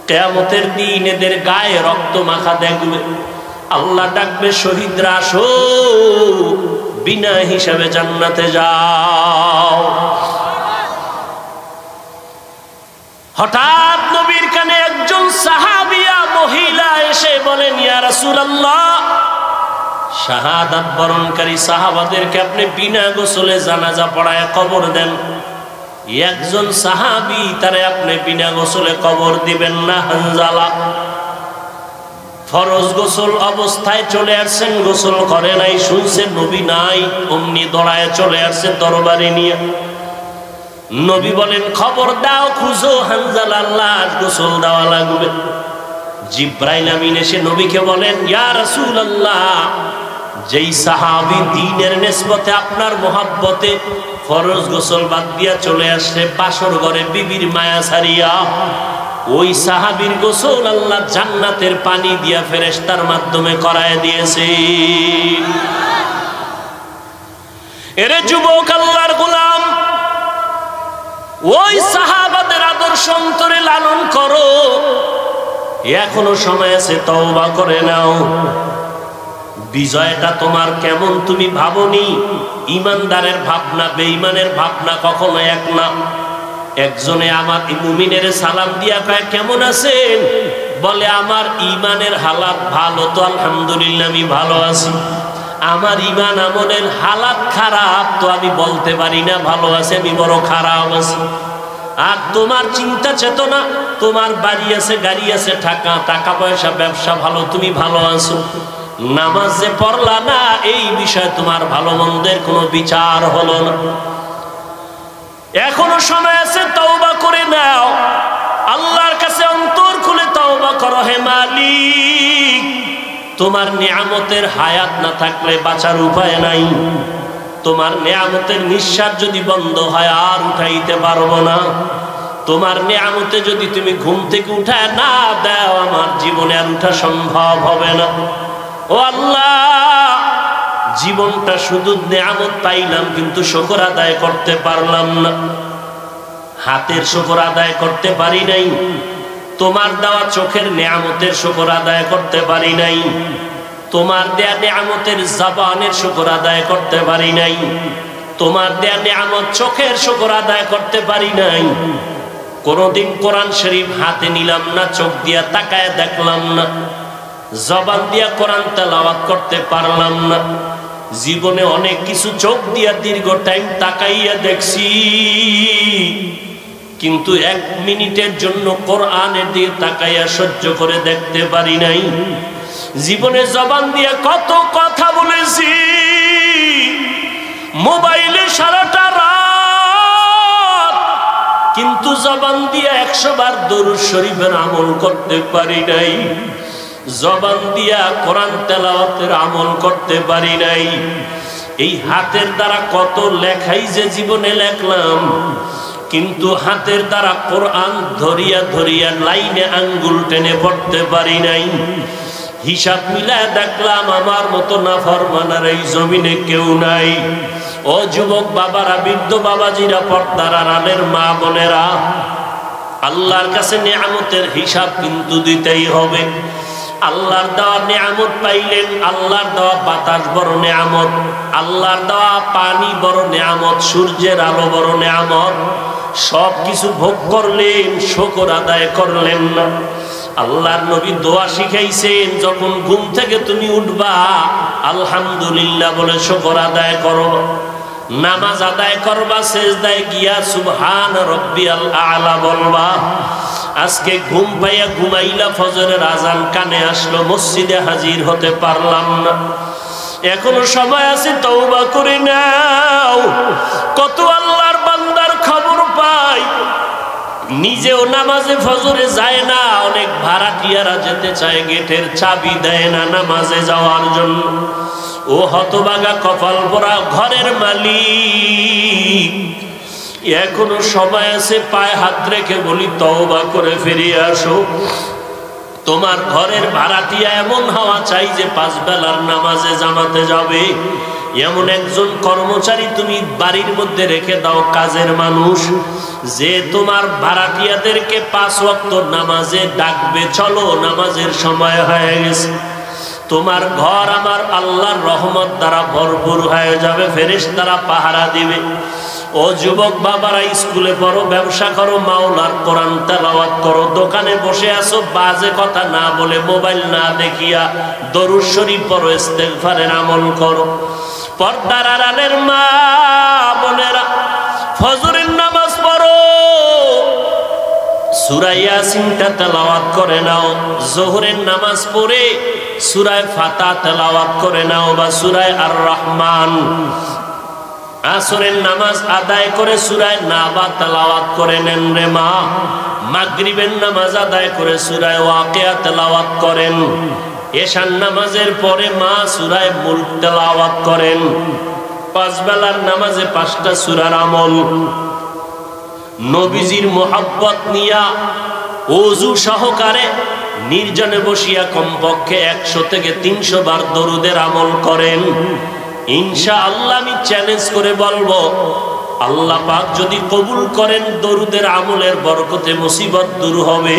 কিয়ামতের দিন এদের গায়ে রক্ত মাখা দেখবে। আল্লাহ ডাকবে, শহীদরা আসো, বিনা হিসাবে জান্নাতে যাও। হঠাৎ নবীর কানে একজন সাহাবিয়া মহিলা এসে বলেন, ইয়া রাসূলুল্লাহ, শাহাদাত বরণকারী সাহাবাদেরকে আপনি বিনা গোসলে জানাজা পড়ায় কবর দেন। একজন সাহাবী, তারে আপনি বিনা গোসলে কবর দিবেন না। হানজালা ফরজ গোসল অবস্থায় চলে আসছেন, গোসল করে নাই, শুনছেন নবী নাই, অমনি দৌড়ায় চলে আসছে দরবারে নিয়ে। নবী বলেন, খবর দাও, খুঁজো, হানজালার লাশ গোসল দেওয়া লাগবে। জিব্রাইল আমিন এসে নবীকে বলেন, ইয়া রাসূলুল্লাহ, যেই সাহাবী দ্বীনের নিসবতে আপনার মোহাব্বতে ফরজ গোসল বাদ দিয়া চলে আসছে বাসর ঘরে বিবির মায়া ছাড়িয়া, ওই সাহাবীর গোসল আল্লাহ জান্নাতের পানি দিয়া ফেরেশতার মাধ্যমে করায় দিয়েছে। এরে যুবক, আল্লাহর গোলাম, ওই সাহাবাদের আদর্শ অন্তরে লালন করো। এখনো সময় আছে, তওবা করে নাও। বিজয়টা তোমার কেমন তুমি ভাবনি? ইমানদারের ভাবনা বেঈমানের ভাবনা কখনো এক না। একজনে আমার মুমিনের সালাম দিয়া কয়, কেমন আছেন? বলে, আমার ইমানের হালাত ভালো, তো আলহামদুলিল্লাহ আমি ভালো আছি। আমার ইমান আমলের হালাত খারাপ, তো আমি বলতে পারি না ভালো আছে, আমি বড় খারাপ আছি। আর তোমার চিন্তা চেতনা, তোমার বাড়ি আছে, গাড়ি আছে, টাকা পয়সা, ব্যবসা ভালো, তুমি ভালো আছো। নামাজ যে পড়লা না, এই বিষয়ে তোমার ভালো মন্দের কোনো বিচার হলো না। এখনো সময় আছে, তওবা করে নাও। আল্লাহর কাছে অন্তর খুলে তওবা করো। হে মালিক, তোমার নিয়ামতের হায়াত না থাকলে বাঁচার উপায় নাই। তোমার নিয়ামতের নিঃশ্বাস যদি বন্ধ হয়, আর উঠাইতে পারবো না। তোমার নিয়ামতে যদি তুমি ঘুম থেকে উঠায় না দাও, আমার জীবনে আর উঠা সম্ভব হবে না। ও আল্লাহ, জীবনটা শুধু নিয়ামত পাইলাম, কিন্তু শুকর আদায় করতে পারলাম না। হাতের শুকর আদায় করতে পারি নাই, তোমার দেওয়া চোখের নিয়ামতের শুকর আদায় করতে পারি নাই, তোমার দেয়া নিয়ামতের জবানের শুকর আদায় করতে পারি নাই, তোমার দেয়া নিয়ামত চোখের শুকর আদায় করতে পারি নাই। কোনদিন কোরআন শরীফ হাতে নিলাম না, চোখ দিয়া তাকায় দেখলাম না, জবান দিয়া কোরআন তেলাওয়াত করতে পারলাম না। জীবনে অনেক কিছু চোখ দিয়া দীর্ঘ টাইম তাকাইয়া দেখছি, কিন্তু 1 মিনিটের জন্য কোরআনের দিকে তাকাইয়া সহ্য করে দেখতে পারি নাই। জীবনে জবান দিয়া কত কথা বলেছি, মোবাইলে সারাটা রাত, কিন্তু জবান দিয়া 100 বার দরুদ শরীফের আমল করতে পারি নাই। জবান দিয়া কোরআন তেলাওয়াতের আমল করতে পারি নাই। এই হাতের দ্বারা কত লেখাই যে জীবনে লেখলাম, কিন্তু হাতের দ্বারা কোরআন ধরিয়া ধরিয়া লাইনে আঙ্গুল টেনে পড়তে পারি নাই। হিসাব মিলায় দেখলাম আমার মতো নাফরমানের এই জমিনে কেউ নাই। ও যুবক বাবারা, বৃদ্ধ বাবাজিরা, পর্দার আড়ালের মা বোনেরা, আল্লাহর কাছে নিয়ামতের হিসাব কিন্তু দিতেই হবে। আল্লাহর দেওয়া নিয়ামত পাইলেন, আল্লাহর দেওয়া বাতাস বড় নিয়ামত, আল্লাহর দেওয়া পানি বড় নিয়ামত, সূর্যের আলো বড় নিয়ামত। সব কিছু ভোগ করলেন, শুকর আদায় করলেন না। আল্লাহর নবী দোয়া শিখাইছেন, যখন ঘুম থেকে তুমি উঠবা আলহামদুলিল্লাহ বলে শুকর আদায় করো। নামাজ আদায় করবা, সেজদায় গিয়া সুবহান রব্বিয়াল আলা বলবা। আজকে ঘুম পাইয়া ঘুমাইলা, ফজরের আজান কানে আসলো, মসজিদে হাজির হতে পারলাম না, এখনো সময় আছে, তওবা করে নাও। কত আল্লাহর বান্দার খবর পাই, নিজেও নামাজে ফজরে যায় না, অনেক ভাড়াটিয়ারা যেতে চায়, গেটের চাবি দেয় না নামাজে যাওয়ার জন্য। ও হতভাগা কপাল পোড়া ঘরের মালিক, এখনো সময় আছে, পায়ে হাত রেখে বলি তওবা করে ফিরিয়ে আসো। তোমার ঘরের ভাড়াটিয়া এমন হওয়া চাই যে 5 বেলার নামাজে জামাতে যাবে, এমন একজন কর্মচারী তুমি বাড়ির মধ্যে রেখে দাও, কাজের মানুষ, যে তোমার ভাড়াটিয়াদেরকে 5 ওয়াক্ত নামাজে ডাকবে, চলো নামাজের সময় হয়ে গেছে। তোমার ঘর আমার আল্লাহর রহমত দ্বারা ভরপুর হয়ে যাবে, ফেরেশতারা পাহারা দিবে। ও যুবক বাবারা, স্কুলে পড়ো, ব্যবসা করো, মাওলার কোরআন তেলাওয়াত করো, দোকানে বসে আসো, বাজে কথা না বলে, মোবাইল না দেখিয়া দরুদ শরীফ পড়ো, ইস্তেগফারের আমল করো। পর্দার আড়ালের মা বোনেরা, ফজরের নামাজ পড়ো, সূরা ইয়াসিনটা তেলাওয়াত করে নাও। যোহরের নামাজ পড়ে সূরা ফাতিহা তেলাওয়াত করে নাও বা সূরা আর রহমান। আসরের নামাজ আদায় করে সূরা নাবা তেলাওয়াত করে নেন রে মা। মাগরিবের নামাজ আদায় করে সূরা ওয়াকিয়া তেলাওয়াত করেন। এশার নামাজের পরে মা সূরা মুলক তেলাওয়াত করেন। 5 বেলার নামাজে 5টা সূরার আমল। নবীজির মোহাব্বত নিয়া ওযু সহকারে নির্জনে বসিয়া কমপক্ষে 100 থেকে 300 বার দরুদের আমল করেন। ইনশাআল্লাহ আমি চ্যালেঞ্জ করে বলবো, আল্লাহ পাক যদি কবুল করেন, দরুদের আমলের বরকতে মুসিবত দূর হবে।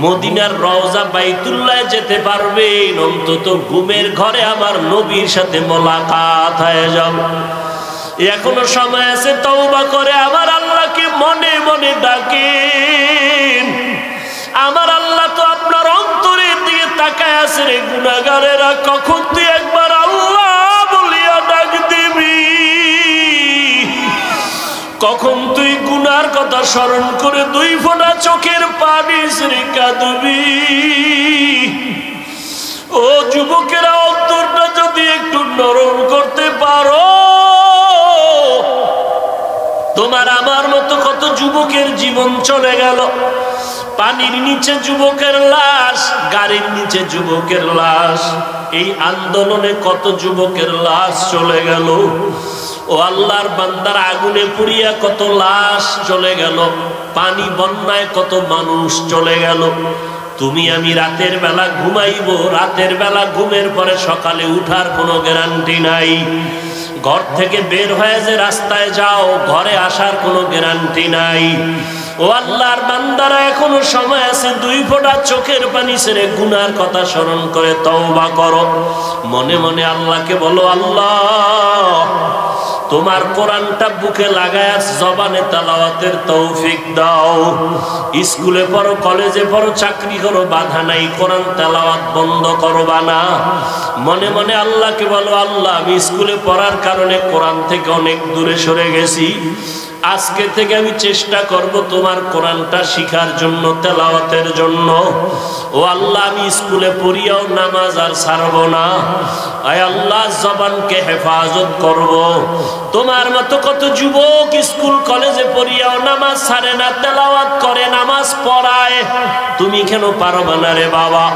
মদিনার রওজা বাইতুল্লাহ যেতে পারবেন, অন্তত ঘুমের ঘরে আমার নবীর সাথে মোলাকাত হয়ে যাবে। এখনো সময় আছে, তওবা করে আমার আল্লাহকে মনে মনে ডাকেন। আমার আল্লাহ তো আপনার অন্তরের দিকে তাকায় আছে রে গুনাহগারেরা, কখন তুই একবার আল্লাহ বলিয়া ডাক দিবি, কখন তুই গুনার কথা স্মরণ করে 2 ফোঁটা চোখের পানি ছেড়ে কাঁদবি। ও যুবকেরা, অন্তরটা যদি একটু নরম করতে পারো, তোমার আমার মতো কত যুবকের জীবন চলে গেল। পানির নিচে যুবকের লাশ, গাড়ির নিচে যুবকের লাশ, এই আন্দোলনে কত যুবকের লাশ চলে গেল। ও আল্লাহর বান্দার, আগুনে পুড়িয়া কত লাশ চলে গেল, পানি বন্যায় কত মানুষ চলে গেল। তুমি আমি রাতের বেলা ঘুমাইবো, রাতের বেলা ঘুমের পরে সকালে উঠার কোনো গ্যারান্টি নাই। ঘর থেকে বের হয়ে যে রাস্তায় যাও, ঘরে আসার কোনো গ্যারান্টি নাই। ও আল্লাহর বান্দারা, এখনো সময় আছে, 2 ফোঁটা চোখের পানি ছেড়ে গুনার কথা স্মরণ করে তওবা করো। মনে মনে আল্লাহকে বলো, আল্লাহ তোমার কোরআনটা বুকে লাগায় জবানে তেলাওয়াতের তৌফিক দাও। স্কুলে পড়ো, কলেজে পড়ো, চাকরি করো, বাধা নাই, কোরআন তেলাওয়াত বন্ধ করবা না। মনে মনে আল্লাহকে বলো, আল্লাহ আমি স্কুলে পড়ার কারণে কোরআন থেকে অনেক দূরে সরে গেছি, আজকে থেকে আমি চেষ্টা করব তোমার কোরআনটা শিখার জন্য, তেলাওয়াতের জন্য। ও আল্লাহ, আমি স্কুলে পড়িয়াও নামাজ আর ছাড়ব না। আয় আল্লাহ, জবানকে হেফাজত করব। তোমার মতো কত যুবক স্কুল কলেজে পড়িয়াও নামাজ ছাড়ে না, তেলাওয়াত করে, নামাজ পড়ায়, তুমি কেন পারবা না রে বাবা?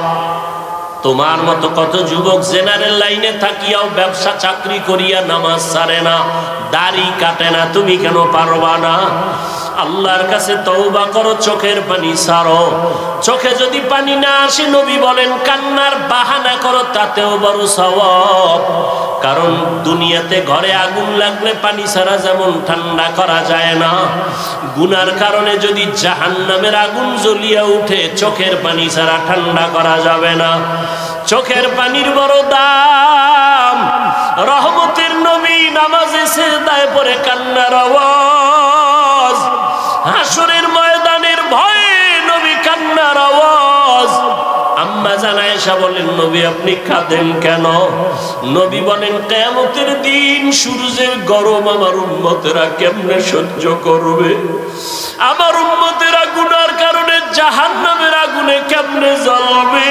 তোমার মতো কত যুবক জেনারেল লাইনে থাকিয়াও ব্যবসা চাকরি করিয়া নামাজ ছাড়ে না, দাড়ি কাটে না, তুমি কেন পারবা না? আল্লাহর কাছে তওবা করো, চোখের পানি ছাড়ো। চোখে যদি পানি না আসে, নবী বলেন কান্নার বাহানা করো, তাতেও বড় সওয়াব। কারণ দুনিয়াতে ঘরে আগুন লাগলে পানি ছাড়া যেমন ঠান্ডা করা যায় না, গুনার কারণে যদি জাহান্নামের আগুন জ্বলিয়া উঠে, চোখের পানি ছাড়া ঠান্ডা করা যাবে না। চোখের পানির বড় দাম। রহমতের নবী নামাজে সিজদায় পড়ে কান্নার আওয়াজ, হাসরের ময়দানের ভয়ে নবী কান্নার আওয়াজ। আম্মা জান আয়েশা বলেন, নবী আপনি কাঁদেন কেন? নবী বলেন, কিয়ামতের দিন সূর্যের গরম আমার উম্মতেরা কেমনে সহ্য করবে? আমার উম্মতেরা গুনার কারণে জাহান্নামের আগুনে কেমনে জ্বলবে?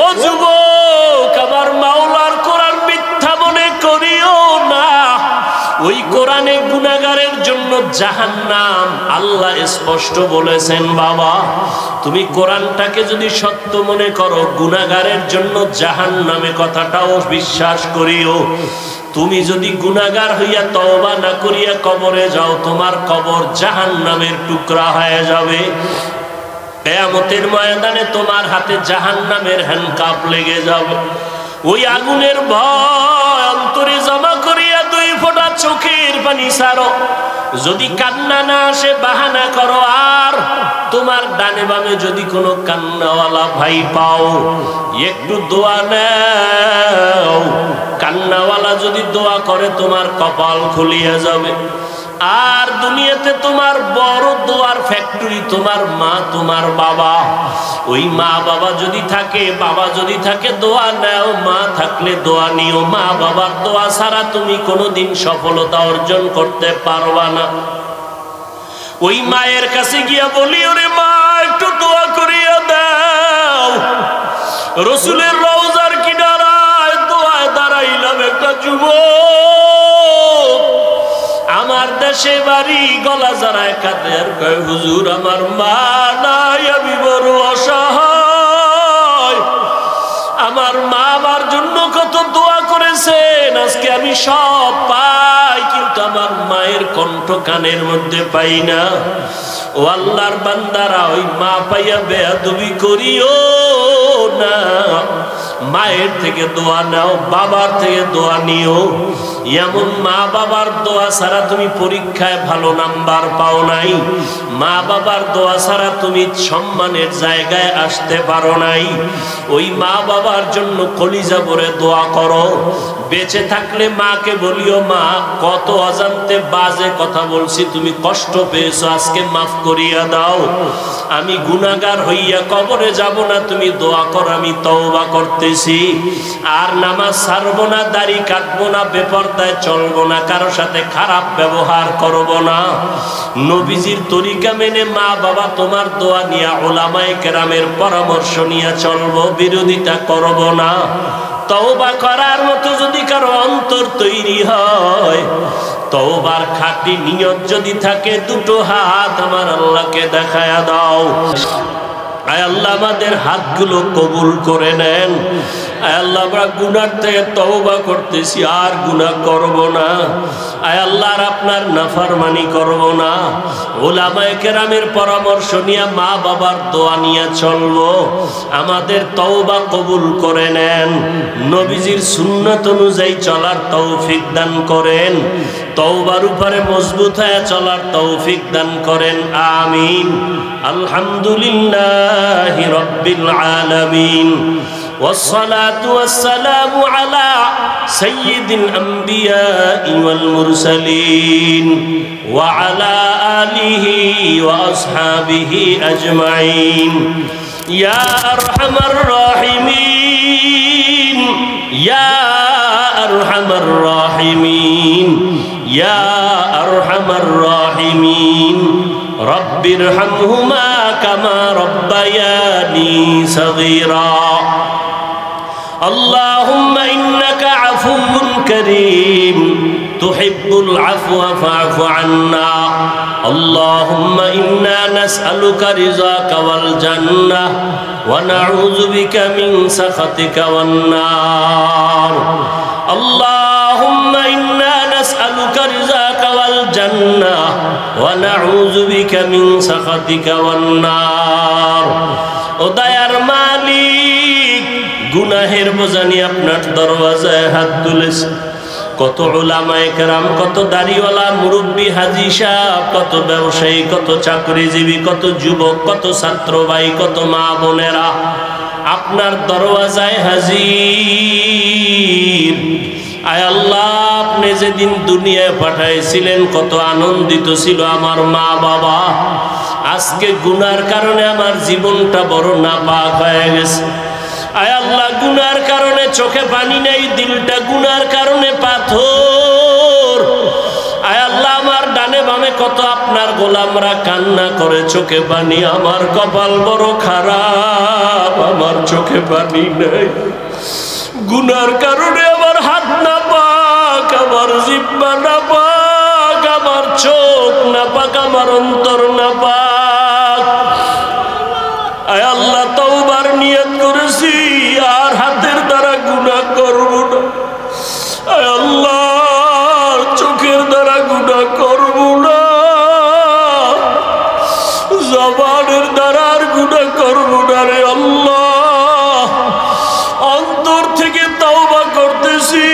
ও যুবক, আমার মাওলার কোরআন মিথ্যা মনে করিও না। ওই কোরআনে গুনাহগারের জন্য জাহান্নাম আল্লাহ স্পষ্ট বলেছেন। বাবা, তুমি কোরআনটাকে যদি সত্য মনে করো, গুনাহগারের জন্য জাহান্নামে কথাটাও বিশ্বাস করিও। তুমি যদি গুনাহগার হইয়া তওবা না করিয়া কবরে যাও, তোমার কবর জাহান্নামের টুকরা হয়ে যাবে। কিয়ামতের ময়দানে তোমার হাতে জাহান্নামের হ্যান্ডকাপ লেগে যাবে। ওই আগুনের ভয় অন্তরে জমা করিয়া 2 ফোঁটা চোখের পানি ছাড়ো। যদি কান্না না আসে বাহানা করো। আর তোমার ডানে বামে যদি কোনো কান্নাওয়ালা ভাই পাও, একটু দোয়া নাও। কান্নাওয়ালা যদি দোয়া করে, তোমার কপাল খুলিয়া যাবে। আর দুনিয়াতে তোমার বড় দোয়ার ফ্যাক্টরি তোমার মা, তোমার বাবা। ওই মা বাবা যদি থাকে, বাবা যদি থাকে, দোয়া নাও। মা থাকলে দোয়া নিও। মা বাবার দোয়া ছাড়া তুমি কোনোদিন সফলতা অর্জন করতে পারবা না। ওই মায়ের কাছে গিয়া বলি, ওরে মা, একটু দোয়া করিয়া দাও। রসুলের রওজার কিনারায় দোয়ায় দাঁড়াইলাম একটা যুবক, আমার দেশে বাড়ি, গলা জড়ায় কাঁদে আর কয়, হুজুর আমার মা নাই, আমি বড় অসহায়। আমার মা আমার জন্য কত দোয়া করেছেন, আজকে আমি সব পাই, কিন্তু আমার মায়ের কণ্ঠ কানের মধ্যে পাই না। ও আল্লাহর বান্দারা, ওই মা পাইয়া বেয়াদবি করিও না। মায়ের থেকে দোয়া নাও, বাবার থেকে দোয়া নিও। এমন মা বাবার দোয়া ছাড়া তুমি পরীক্ষায় ভালো নাম্বার পাও নাই। মা বাবার দোয়া ছাড়া তুমি সম্মানের জায়গায় আসতে পারো নাই। ওই মা বাবার জন্য কলিজা ভরে দোয়া করো। বেঁচে থাকলে মাকে বলিও, মা কত অজান্তে বাজে কথা বলছি, তুমি কষ্ট পেয়েছো, আজকে মাফ করিয়া দাও। আমি গুনাহগার হইয়া কবরে যাব না, তুমি দোয়া কর, আমি তওবা করতেছি। আর নামাজ ছাড়বো না, দাড়ি কাটবো না, বেপরদায় চলবো না, কারো সাথে খারাপ ব্যবহার করব না। নবীজির তরিকা মেনে মা বাবা তোমার দোয়া নিয়া, উলামায়ে কেরামের পরামর্শ নিয়ে চলবো, বিরোধিতা করব না। তওবা করার মতো যদি কারো অন্তর তৈরি হয়, তওবার খাঁটি নিয়ত যদি থাকে, 2টো হাত আমার আল্লাহকে দেখায়া দাও। আয় আল্লাহ, আমাদের হাতগুলো কবুল করে নেন। আয় আল্লাহ, আমরা গুনাহ থেকে তওবা করতেছি, আর গুনাহ করব না। আয় আল্লাহ, আর আপনার নাফরমানি করব না। উলামায়ে কেরামের পরামর্শ নিয়ে, মা বাবার দোয়া নিয়ে চলবো। আমাদের তওবা কবুল করে নেন। নবীজির সুন্নাত অনুযায়ী চলার তৌফিক দান করেন। তওবার উপরে মজবুত হয়ে চলার তৌফিক দান করেন। আমিন। আলহামদুলিল্লাহি রাব্বিল আলামিন। والصلاة والسلام على سيد الأنبياء والمرسلين وعلى آله وأصحابه أجمعين يا أرحم الراحمين يا أرحم الراحمين يا أرحم الراحمين رب ارحمهما كما ربياني صغيرا اللهم إنك عفو كريم تحب العفو فاعف عنا اللهم إنا نسألك رضاك والجنة ونعوذ بك من سخطك والنار اللهم إنا نسألك رضاك والجنة ونعوذ بك من سخطك والنار وديار مالك গুনাহের বোঝা নিয়ে আপনার দরওয়াজায় হাত তুলেছে। কত উলামায়ে কেরাম, কত দাড়িওয়ালা মুরব্বী, হাজী সাহেব, কত ব্যবসায়ী, কত চাকরিজীবী, কত যুবক, কত ছাত্র ভাই, কত মা বোনেরা আপনার দরওয়াজায় হাজির। আয় আল্লাহ, আপনি যেদিন দুনিয়ায় পাঠাইছিলেন কত আনন্দিত ছিল আমার মা বাবা। আজ আজকে গুনার কারণে আমার জীবনটা বড় নাপাক হয়ে গেছে। আয় আল্লাহ, গুনার কারণে চোখে পানি নেই, দিলটা গুনার কারণে পাথর। আয় আল্লাহ, আমার ডানে বামে কত আপনার গোলামরা কান্না করে চোখে পানি। আমার কপাল বড় খারাপ, আমার চোখে পানি নেই। গুনার কারণে আমার হাত না পাক, আমার জিহ্বা না পাক, আমার চোখ না পাক, আমার অন্তর না পাক। আয় আল্লাহ, তওবার নিয়ত করেছি আর হাতের দ্বারা গুনাহ করব না। আয় আল্লাহ, চোখের দ্বারা গুনাহ করব না, জবানের দ্বারা আর গুনাহ করব না রে আল্লাহ। অন্তর থেকে তওবা করতেছি।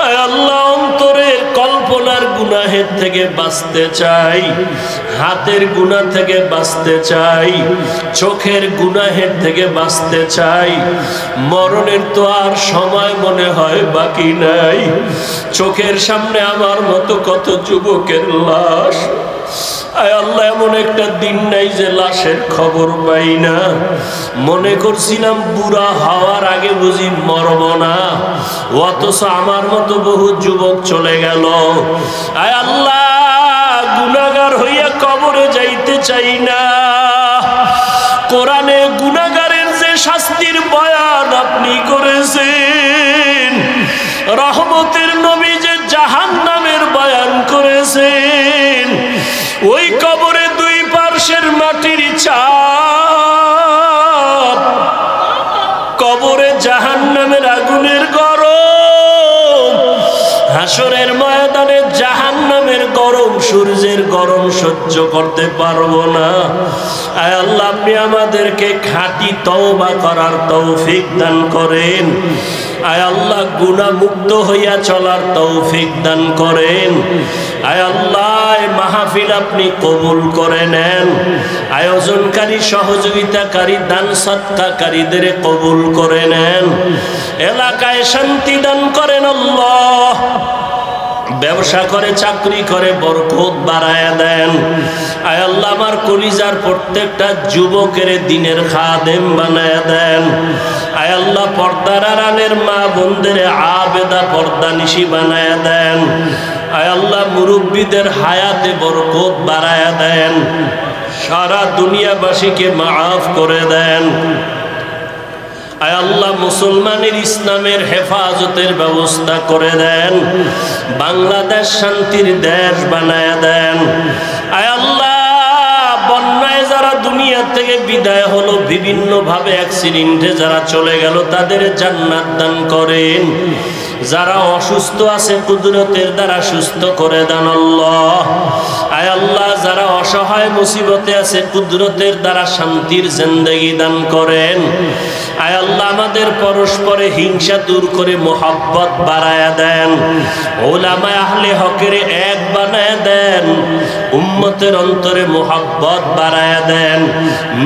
আয় আল্লাহ, অন্তরের কল্পনার গুনাহের থেকে বাঁচতে চাই, হাতের গুনাহ থেকে বাঁচতে চাই, চোখের গুনাহের থেকে বাঁচতে চাই। মরণের তো আর সময় মনে হয় বাকি নাই। চোখের সামনে আমার মতো কত যুবকের লাশ। আয় আল্লাহ, এমন একটা দিন নাই যে লাশের খবর পাই না। মনে করছিলাম বুড়া হওয়ার আগে বুঝি মরব না, অথচ আমার মতো বহু যুবক চলে গেল। আয় আল্লাহ, গুনাহগার হইয়া কবরে যাইতে চাই না। কোরআনে গুনাহগারের যে শাস্তির বয়ান আপনি করেছেন, রহমতের নবী যে জাহান্নামের বয়ান করেছেন, ওই কবরে দুই পার্শ্বের মাটির চাপ, কবরে জাহান্নামের আগুনের গরম, হাসরের ময়দানে জাহান্নামের গরম, সূর্যের গরম সহ্য করতে পারবো না। আয় আল্লাহ, আপনি আমাদেরকে খাঁটি তওবা করার তৌফিক দান করেন। আয় আল্লাহ, গুনাহ মুক্ত হইয়া চলার তৌফিক দান করেন। আয় আল্লাহ, মাহফিল আপনি কবুল করে নেন। আয়োজনকারী, সহযোগিতাকারী, দান সদকাকারীদের কবুল করে নেন। এলাকায় শান্তি দান করেন আল্লাহ। ব্যবসা করে, চাকরি করে, বরকত বাড়ায়া দেন। আয় আল্লাহ, আমার কলিজার প্রত্যেকটা যুবকের দিনের খাদেম বানায়া দেন। আয় আল্লাহ, পর্দার আড়ালের মা বোনদের আবেদা পর্দানিশি বানায়া দেন। আয় আল্লাহ, মুরব্বীদের হায়াতে বরকত বাড়ায়া দেন। সারা দুনিয়াবাসীকে মাফ করে দেন। আয় আল্লাহ, মুসলমানের ইসলামের হেফাজতের ব্যবস্থা করে দেন। বাংলাদেশ শান্তির দেশ বানায়া দেন। আয় আল্লাহ, বন্যায় যারা দুনিয়া থেকে বিদায় হলো, বিভিন্ন ভাবে অ্যাক্সিডেন্টে যারা চলে গেল, তাদের জান্নাত দান করেন। যারা অসুস্থ আছে কুদরতের দ্বারা সুস্থ করে দেন আল্লাহ। আয় আল্লাহ, যারা অসহায় মুসিবতে আছে কুদরতের দ্বারা শান্তির জিন্দেগি দান করেন। আয় আল্লাহ, আমাদের পরস্পরে হিংসা দূর করে মোহাব্বত বাড়ায়া দেন। উলামায়ে আহলে হকের এক বানায়া দেন। উম্মতের অন্তরে মোহাব্বত বাড়ায়া দেন।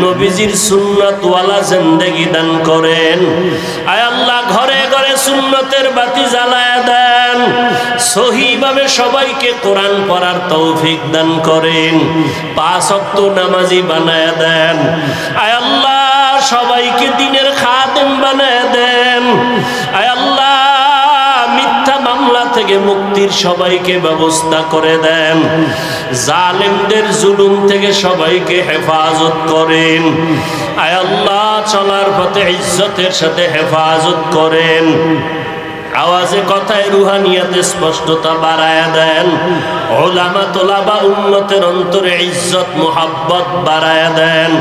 নবীজির সুন্নাতওয়ালা জিন্দেগি দান করেন। আয় আল্লাহ, ঘরে ঘরে সুন্নতের বাতি জ্বালায়া দেন। সহিভাবে সবাইকে কোরআন পড়ার তৌফিক দান করেন। 5 ওয়াক্ত নামাজি বানায়া দেন। আয় আল্লাহ, সবাইকে দ্বীনের খাদেম বানায়া দেন। আয় আল্লাহ, মিথ্যা মামলা থেকে মুক্তির সবাইকে ব্যবস্থা করে দেন। জালেমদের জুলুম থেকে সবাইকে হেফাজত করেন। আয় আল্লাহ, চলার পথে ইজ্জতের সাথে হেফাজত করেন। আওয়াজে কথায় রুহানিয়াতে স্পষ্টতা বাড়ায়া দেন। উলামা তোলাবা উম্মতের অন্তরে ইজ্জত মুহাব্বত বাড়ায়া দেন।